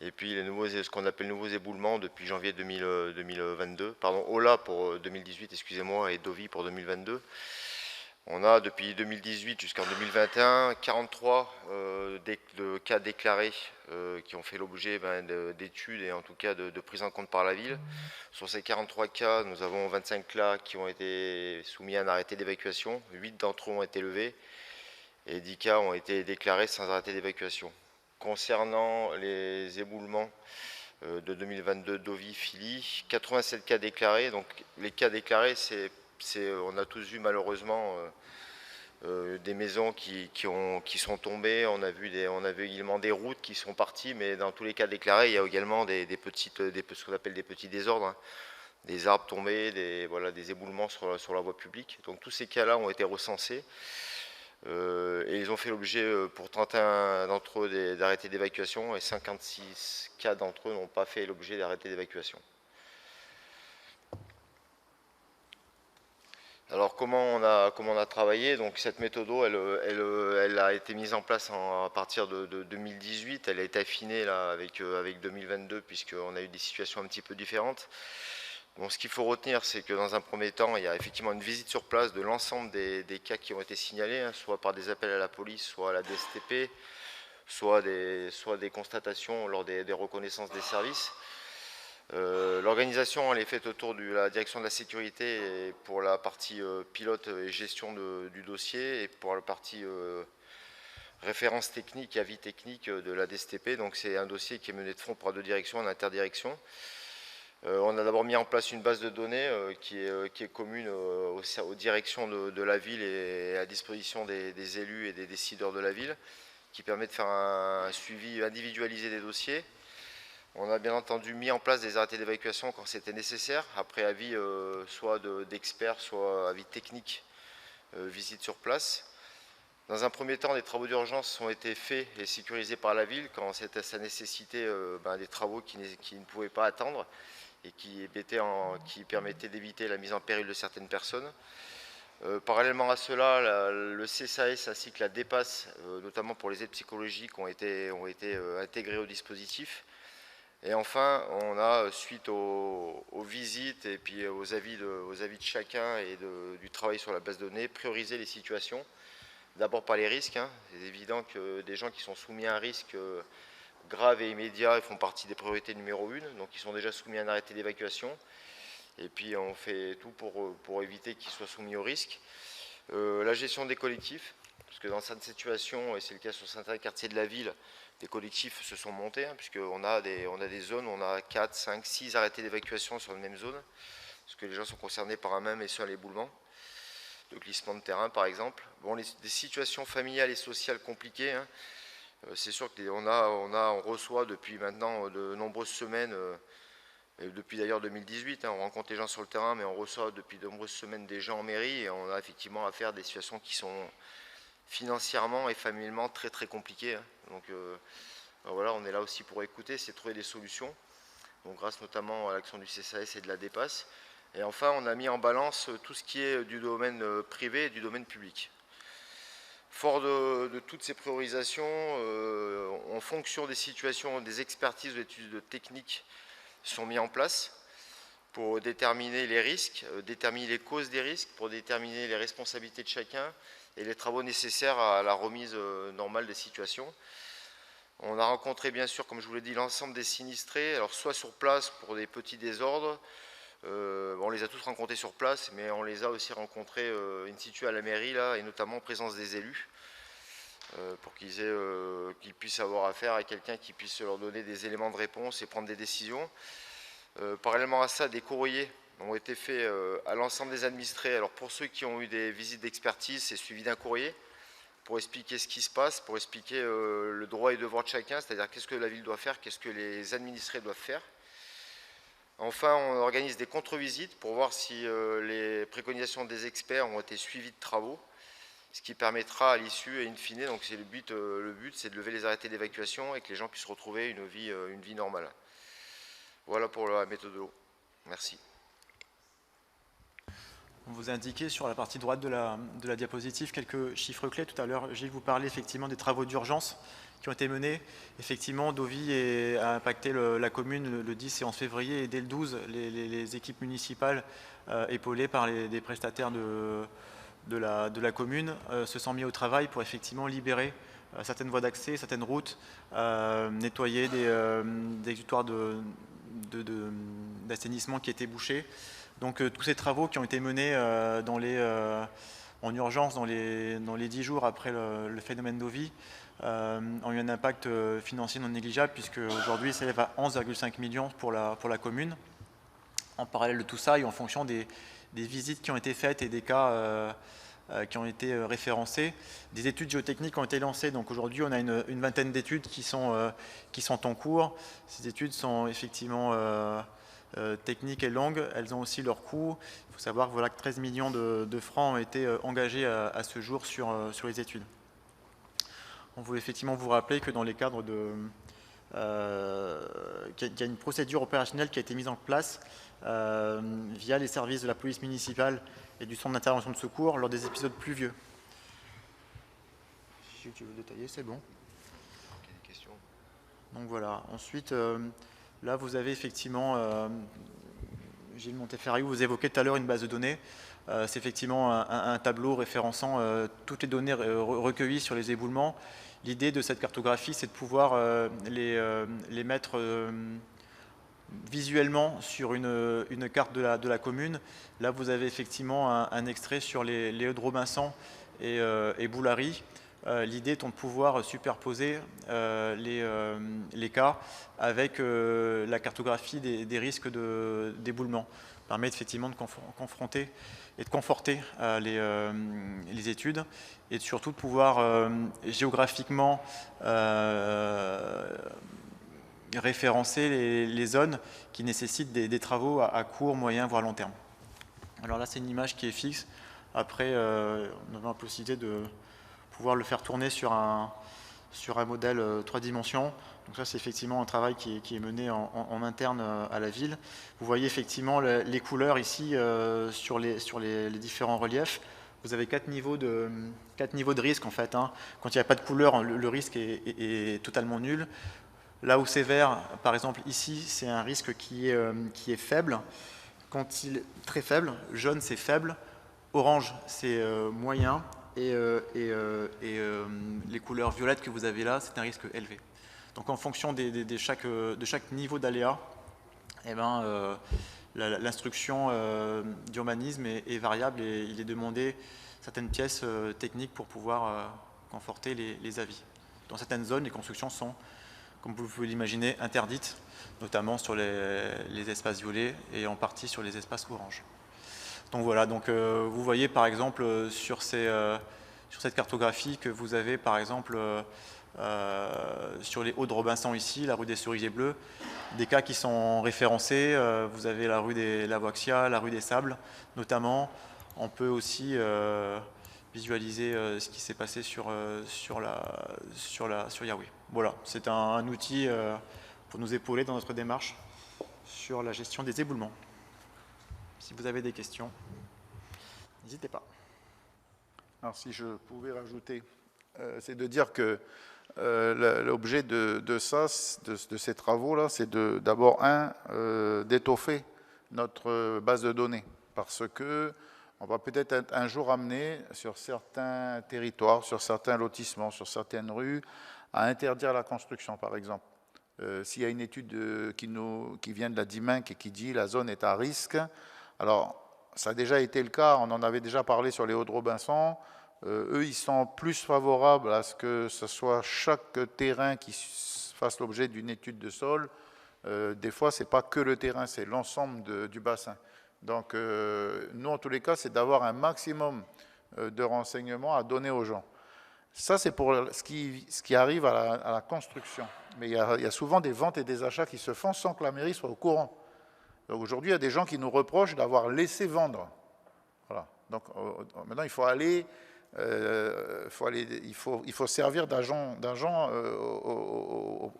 et puis ce qu'on appelle nouveaux éboulements depuis janvier 2022, pardon, Ola pour 2018, excusez-moi, et Dovi pour 2022. On a depuis 2018 jusqu'en 2021 43 de cas déclarés qui ont fait l'objet d'études et en tout cas de prise en compte par la ville. Sur ces 43 cas, nous avons 25 cas qui ont été soumis à un arrêté d'évacuation, 8 d'entre eux ont été levés et 10 cas ont été déclarés sans arrêté d'évacuation. Concernant les éboulements de 2022 Dovi-Philly, 87 cas déclarés. Donc les cas déclarés, on a tous vu malheureusement des maisons qui sont tombées, on a vu également des routes qui sont parties, mais dans tous les cas déclarés, il y a également ce qu'on appelle des petits désordres, hein, des arbres tombés, des éboulements sur la voie publique. Donc tous ces cas-là ont été recensés et ils ont fait l'objet pour 31 d'entre eux d'arrêtés d'évacuation et 56 cas d'entre eux n'ont pas fait l'objet d'arrêtés d'évacuation. Alors comment on a travaillé? Donc cette méthode, elle a été mise en place à partir de 2018. Elle a été affinée là, avec 2022 puisqu'on a eu des situations un petit peu différentes. Bon, ce qu'il faut retenir, c'est que dans un premier temps, il y a effectivement une visite sur place de l'ensemble des cas qui ont été signalés, hein, soit par des appels à la police, soit à la DSTP, soit des constatations lors des reconnaissances des services. L'organisation elle est faite autour de la direction de la sécurité et pour la partie pilote et gestion du dossier et pour la partie référence technique et avis technique de la DSTP. Donc c'est un dossier qui est mené de front par deux directions, en interdirection. On a d'abord mis en place une base de données qui est commune aux directions de la ville et à disposition des élus et des décideurs de la ville, qui permet de faire un suivi individualisé des dossiers. On a bien entendu mis en place des arrêtés d'évacuation quand c'était nécessaire, après avis soit d'experts, soit avis techniques, visite sur place. Dans un premier temps, des travaux d'urgence ont été faits et sécurisés par la ville quand ça nécessitait des travaux qui ne pouvaient pas attendre et qui permettaient d'éviter la mise en péril de certaines personnes. Parallèlement à cela, le CSAS ainsi que la DEPAS, notamment pour les aides psychologiques, ont été intégrés au dispositif. Et enfin, on a, suite aux visites et puis aux avis de chacun et du travail sur la base de données, priorisé les situations, d'abord par les risques. Hein. C'est évident que des gens qui sont soumis à un risque grave et immédiat, ils font partie des priorités numéro 1, donc ils sont déjà soumis à un arrêté d'évacuation. Et puis on fait tout pour éviter qu'ils soient soumis au risque. La gestion des collectifs. Parce que dans certaines situations, et c'est le cas sur certains quartiers de la ville, des collectifs se sont montés, hein, puisqu'on a des zones où on a 4, 5, 6 arrêtés d'évacuation sur une même zone, parce que les gens sont concernés par un même et seul éboulement, de glissement de terrain par exemple. Bon, des situations familiales et sociales compliquées, hein, c'est sûr qu'on reçoit depuis maintenant de nombreuses semaines, et depuis d'ailleurs 2018, hein, on rencontre les gens sur le terrain, mais on reçoit depuis de nombreuses semaines des gens en mairie, et on a effectivement affaire à des situations qui sont financièrement et familialement très très compliquées, hein. Donc voilà, on est là aussi pour écouter, c'est trouver des solutions, donc grâce notamment à l'action du CCAS et de la DEPAS. Et enfin, on a mis en balance tout ce qui est du domaine privé et du domaine public. Fort de toutes ces priorisations, en fonction des situations, des expertises, des études techniques sont mis en place pour déterminer les risques, déterminer les causes des risques, pour déterminer les responsabilités de chacun et les travaux nécessaires à la remise normale des situations. On a rencontré bien sûr, comme je vous l'ai dit, l'ensemble des sinistrés, alors soit sur place pour des petits désordres, on les a tous rencontrés sur place, mais on les a aussi rencontrés in situ à la mairie, là, et notamment en présence des élus, pour qu'ils puissent avoir affaire à quelqu'un qui puisse leur donner des éléments de réponse et prendre des décisions. Parallèlement à ça, des courriers ont été faits à l'ensemble des administrés. Alors pour ceux qui ont eu des visites d'expertise, c'est suivi d'un courrier pour expliquer ce qui se passe, pour expliquer le droit et devoir de chacun, c'est-à-dire qu'est-ce que la ville doit faire, qu'est-ce que les administrés doivent faire. Enfin, on organise des contre-visites pour voir si les préconisations des experts ont été suivies de travaux, ce qui permettra à l'issue et in fine, donc c'est le but c'est de lever les arrêtés d'évacuation et que les gens puissent retrouver une vie normale. Voilà pour la méthode de l'eau. Merci. On vous a indiqué sur la partie droite de la diapositive quelques chiffres clés. Tout à l'heure, Gilles vous parlait effectivement des travaux d'urgence qui ont été menés. Effectivement, Deauville a impacté la commune le 10 et 11 février, et dès le 12, les équipes municipales épaulées par des prestataires de la commune se sont mis au travail pour effectivement libérer certaines voies d'accès, certaines routes, nettoyer des exutoires d'assainissement qui étaient bouchés. Donc tous ces travaux qui ont été menés en urgence dans les 10 jours après le phénomène Deauville ont eu un impact financier non négligeable, puisque aujourd'hui ça s'élève à 11,5 millions pour la commune. En parallèle de tout ça, et en fonction des visites qui ont été faites et des cas qui ont été référencés, des études géotechniques ont été lancées. Donc aujourd'hui on a une vingtaine d'études qui sont en cours. Ces études sont effectivement techniques et longues, elles ont aussi leur coût. Il faut savoir que, voilà, que 13 millions de francs ont été engagés à ce jour sur les études. On voulait effectivement vous rappeler que dans les cadres qu'il y a une procédure opérationnelle qui a été mise en place via les services de la police municipale et du centre d'intervention de secours lors des épisodes pluvieux. Si tu veux détailler, c'est bon. Donc voilà. Ensuite, là, vous avez effectivement, Gilles Monteferraillou, vous évoquez tout à l'heure une base de données. C'est effectivement un tableau référençant toutes les données recueillies sur les éboulements. L'idée de cette cartographie, c'est de pouvoir les mettre visuellement sur une carte de la commune. Là, vous avez effectivement un extrait sur les Hauts-de-Robinson et Boulary. L'idée étant de pouvoir superposer les cas avec la cartographie des risques d'éboulement. Ça permet effectivement de confronter et de conforter les études, et surtout de pouvoir géographiquement référencer les zones qui nécessitent des travaux à court, moyen, voire long terme. Alors là, c'est une image qui est fixe. Après, on a la possibilité de pouvoir le faire tourner sur un modèle 3 dimensions. Donc ça, c'est effectivement un travail qui est mené en interne à la ville. Vous voyez effectivement les couleurs ici sur les différents reliefs. Vous avez 4 niveaux de risque en fait, hein. Quand il n'y a pas de couleur, le risque est totalement nul. Là où c'est vert, par exemple ici, c'est un risque qui est faible. Quand il est très faible, jaune c'est faible, orange c'est moyen, et les couleurs violettes que vous avez là, c'est un risque élevé. Donc en fonction de chaque niveau d'aléa, eh ben, l'instruction d'urbanisme est variable, et il est demandé, certaines pièces techniques pour pouvoir conforter les avis. Dans certaines zones, les constructions sont, comme vous pouvez l'imaginer, interdites, notamment sur les espaces violets et en partie sur les espaces orange. Donc voilà, donc, vous voyez par exemple sur cette cartographie que vous avez par exemple sur les hauts de Robinson ici, la rue des Cerisiers Bleus, des cas qui sont référencés. Vous avez la rue des Lavoixia, la rue des Sables notamment. On peut aussi visualiser ce qui s'est passé sur Yahweh. Voilà, c'est un outil pour nous épauler dans notre démarche sur la gestion des éboulements. Si vous avez des questions, n'hésitez pas. Alors si je pouvais rajouter, c'est de dire que l'objet de ces travaux-là, c'est d'abord, d'étoffer notre base de données, parce que on va peut-être un jour amener sur certains territoires, sur certains lotissements, sur certaines rues, à interdire la construction, par exemple. S'il y a une étude qui vient de la DIMINC et qui dit la zone est à risque, alors ça a déjà été le cas, on en avait déjà parlé sur les Hauts-de-Robinson. Eux, ils sont plus favorables à ce que ce soit chaque terrain qui fasse l'objet d'une étude de sol. Des fois, ce n'est pas que le terrain, c'est l'ensemble du bassin. Donc, nous, en tous les cas, c'est d'avoir un maximum de renseignements à donner aux gens. Ça, c'est pour ce qui arrive à la construction. Mais il y a souvent des ventes et des achats qui se font sans que la mairie soit au courant. Aujourd'hui, il y a des gens qui nous reprochent d'avoir laissé vendre. Voilà. Donc, maintenant, il faut aller... il faut servir d'agent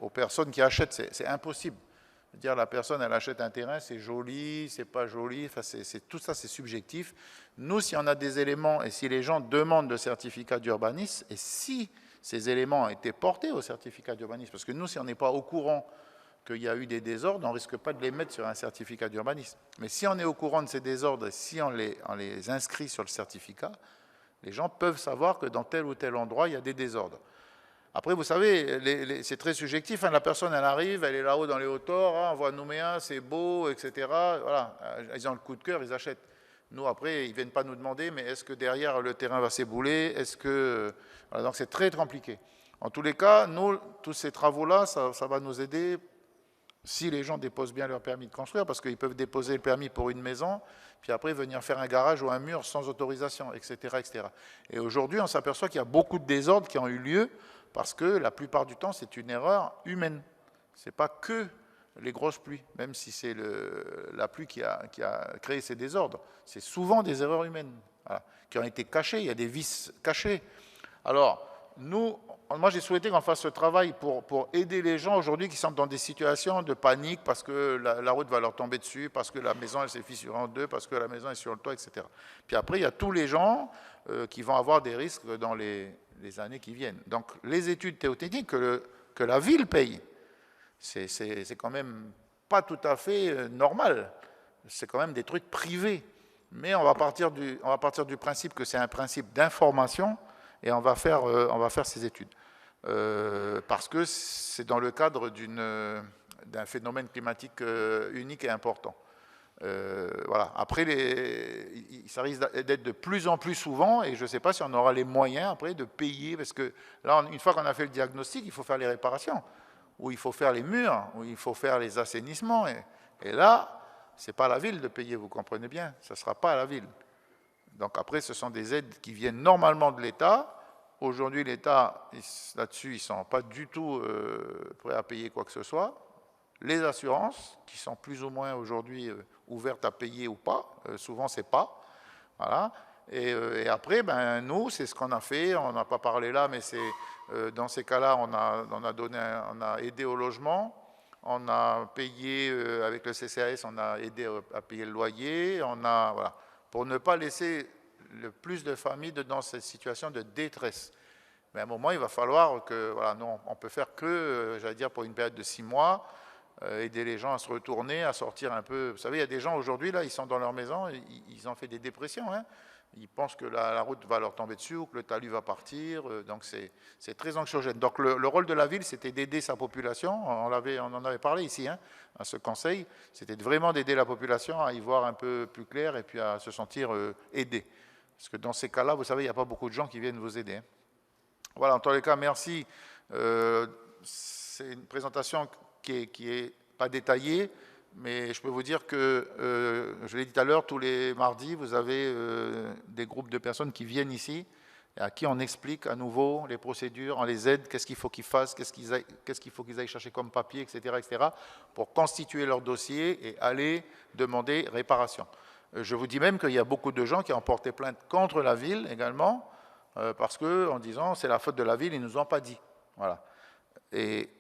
aux personnes qui achètent. C'est impossible. Dire la personne, elle achète un terrain, c'est joli, c'est pas joli, enfin, tout ça, c'est subjectif. Nous, si on a des éléments et si les gens demandent le certificat d'urbanisme, et si ces éléments ont été portés au certificat d'urbanisme, parce que nous, si on n'est pas au courant qu'il y a eu des désordres, on ne risque pas de les mettre sur un certificat d'urbanisme. Mais si on est au courant de ces désordres, si on les inscrit sur le certificat, les gens peuvent savoir que dans tel ou tel endroit, il y a des désordres. Après, vous savez, c'est très subjectif. Hein, la personne, elle arrive, elle est là-haut dans les hauteurs, hein, on voit Nouméa, c'est beau, etc. Voilà, ils ont le coup de cœur, ils achètent. Nous, après, ils ne viennent pas nous demander, mais est-ce que derrière, le terrain va s'ébouler? Est-ce que... Voilà, donc, c'est très compliqué. En tous les cas, nous, tous ces travaux-là, ça va nous aider si les gens déposent bien leur permis de construire, parce qu'ils peuvent déposer le permis pour une maison, puis après venir faire un garage ou un mur sans autorisation, etc. etc. Et aujourd'hui, on s'aperçoit qu'il y a beaucoup de désordres qui ont eu lieu, parce que la plupart du temps, c'est une erreur humaine. Ce n'est pas que les grosses pluies, même si c'est la pluie qui a créé ces désordres. C'est souvent des erreurs humaines, voilà, qui ont été cachées, il y a des vices cachés. Alors, moi j'ai souhaité qu'on fasse ce travail pour aider les gens aujourd'hui qui sont dans des situations de panique parce que la route va leur tomber dessus, parce que la maison elle s'est fissurée en deux, parce que la maison est sur le toit, etc. Puis après, il y a tous les gens qui vont avoir des risques dans les années qui viennent. Donc, les études théotechniques que la ville paye, c'est quand même pas tout à fait normal. C'est quand même des trucs privés. Mais on va partir du principe que c'est un principe d'information et on va faire ces études. Parce que c'est dans le cadre d'un phénomène climatique unique et important. Voilà. Après, ça risque d'être de plus en plus souvent, et je ne sais pas si on aura les moyens après de payer, parce que là, une fois qu'on a fait le diagnostic, il faut faire les réparations, ou il faut faire les murs, ou il faut faire les assainissements, et là, ce n'est pas à la ville de payer, vous comprenez bien, ça ne sera pas à la ville. Donc après, ce sont des aides qui viennent normalement de l'État. Aujourd'hui, l'État, là-dessus, ils ne sont pas du tout prêts à payer quoi que ce soit. Les assurances, qui sont plus ou moins aujourd'hui ouvertes à payer ou pas, souvent c'est pas. Voilà. Et après, nous, c'est ce qu'on a fait. On n'a pas parlé là, mais c'est dans ces cas-là, on a aidé au logement. On a payé avec le CCAS, on a aidé à payer le loyer. Voilà, pour ne pas laisser le plus de familles dans cette situation de détresse. Mais à un moment, il va falloir que, voilà, nous, on peut faire que, j'allais dire, pour une période de 6 mois. Aider les gens à se retourner, à sortir un peu. Vous savez, il y a des gens aujourd'hui, là, ils sont dans leur maison, ils ont fait des dépressions. Hein. Ils pensent que la route va leur tomber dessus ou que le talus va partir. Donc, c'est très anxiogène. Donc, le rôle de la ville, c'était d'aider sa population. On en avait parlé ici, hein, à ce conseil. C'était vraiment d'aider la population à y voir un peu plus clair et puis à se sentir aidé. Parce que dans ces cas-là, vous savez, il n'y a pas beaucoup de gens qui viennent vous aider. Hein. Voilà, en tous les cas, merci. C'est une présentation qui est pas détaillée, mais je peux vous dire que, je l'ai dit tout à l'heure, tous les mardis, vous avez des groupes de personnes qui viennent ici, et à qui on explique à nouveau les procédures, on les aide, qu'est-ce qu'il faut qu'ils fassent, qu'est-ce qu'il faut qu'ils aillent chercher comme papier, etc., pour constituer leur dossier et aller demander réparation. Je vous dis même qu'il y a beaucoup de gens qui ont porté plainte contre la ville également, parce qu'en disant c'est la faute de la ville, ils ne nous ont pas dit. Voilà. Et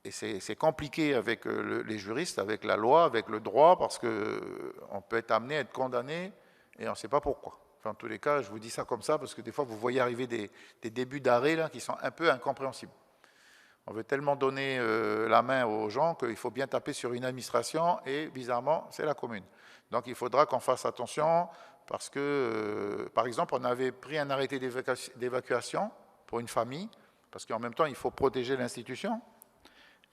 c'est compliqué avec les juristes, avec la loi, avec le droit, parce qu'on peut être amené à être condamné et on ne sait pas pourquoi. Enfin, en tous les cas, je vous dis ça comme ça, parce que des fois, vous voyez arriver des débuts d'arrêt là qui sont un peu incompréhensibles. On veut tellement donner la main aux gens qu'il faut bien taper sur une administration, et bizarrement, c'est la commune. Donc il faudra qu'on fasse attention, parce que, par exemple, on avait pris un arrêté d'évacuation pour une famille, parce qu'en même temps, il faut protéger l'institution.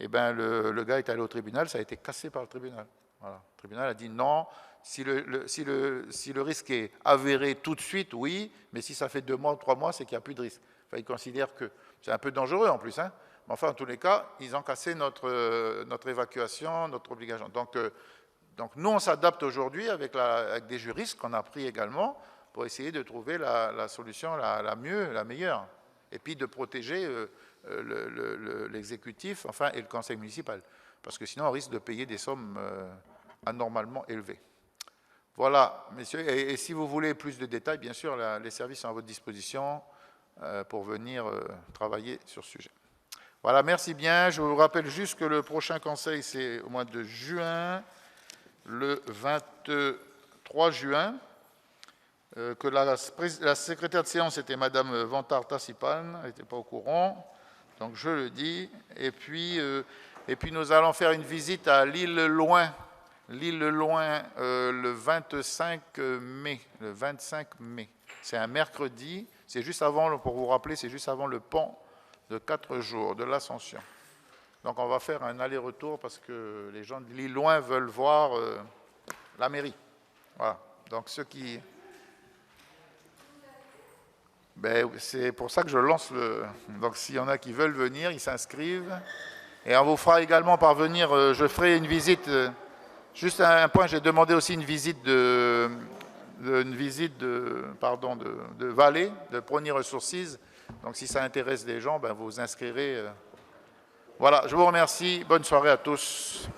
Et bien, le gars est allé au tribunal, ça a été cassé par le tribunal. Voilà. Le tribunal a dit non, si le risque est avéré tout de suite, oui, mais si ça fait 2 mois, 3 mois, c'est qu'il n'y a plus de risque. Enfin, ils considèrent que c'est un peu dangereux en plus, hein. Mais enfin, en tous les cas, ils ont cassé notre évacuation, notre obligation. Donc nous, on s'adapte aujourd'hui avec des juristes qu'on a pris également pour essayer de trouver la solution la meilleure, et puis de protéger l'exécutif, enfin, et le conseil municipal, parce que sinon on risque de payer des sommes anormalement élevées. Voilà, messieurs, et si vous voulez plus de détails, bien sûr, les services sont à votre disposition pour venir travailler sur ce sujet. Voilà, merci bien. Je vous rappelle juste que le prochain conseil, c'est au mois de juin, le 23 juin, que la secrétaire de séance était Madame Vantard Tassipan, elle n'était pas au courant, donc je le dis. Et puis nous allons faire une visite à l'île Loing, le 25 mai. Le 25 mai. C'est un mercredi, c'est juste avant, pour vous rappeler, c'est juste avant le pont de 4 jours de l'Ascension. Donc on va faire un aller-retour parce que les gens de l'île Loing veulent voir la mairie. Voilà. Donc ceux qui... Ben, c'est pour ça que je lance le... Donc s'il y en a qui veulent venir, ils s'inscrivent. Et on vous fera également parvenir, je ferai une visite, juste un point, j'ai demandé aussi une visite de vallée, de Prony Resources. Donc si ça intéresse des gens, ben, vous vous inscrirez. Voilà, je vous remercie. Bonne soirée à tous.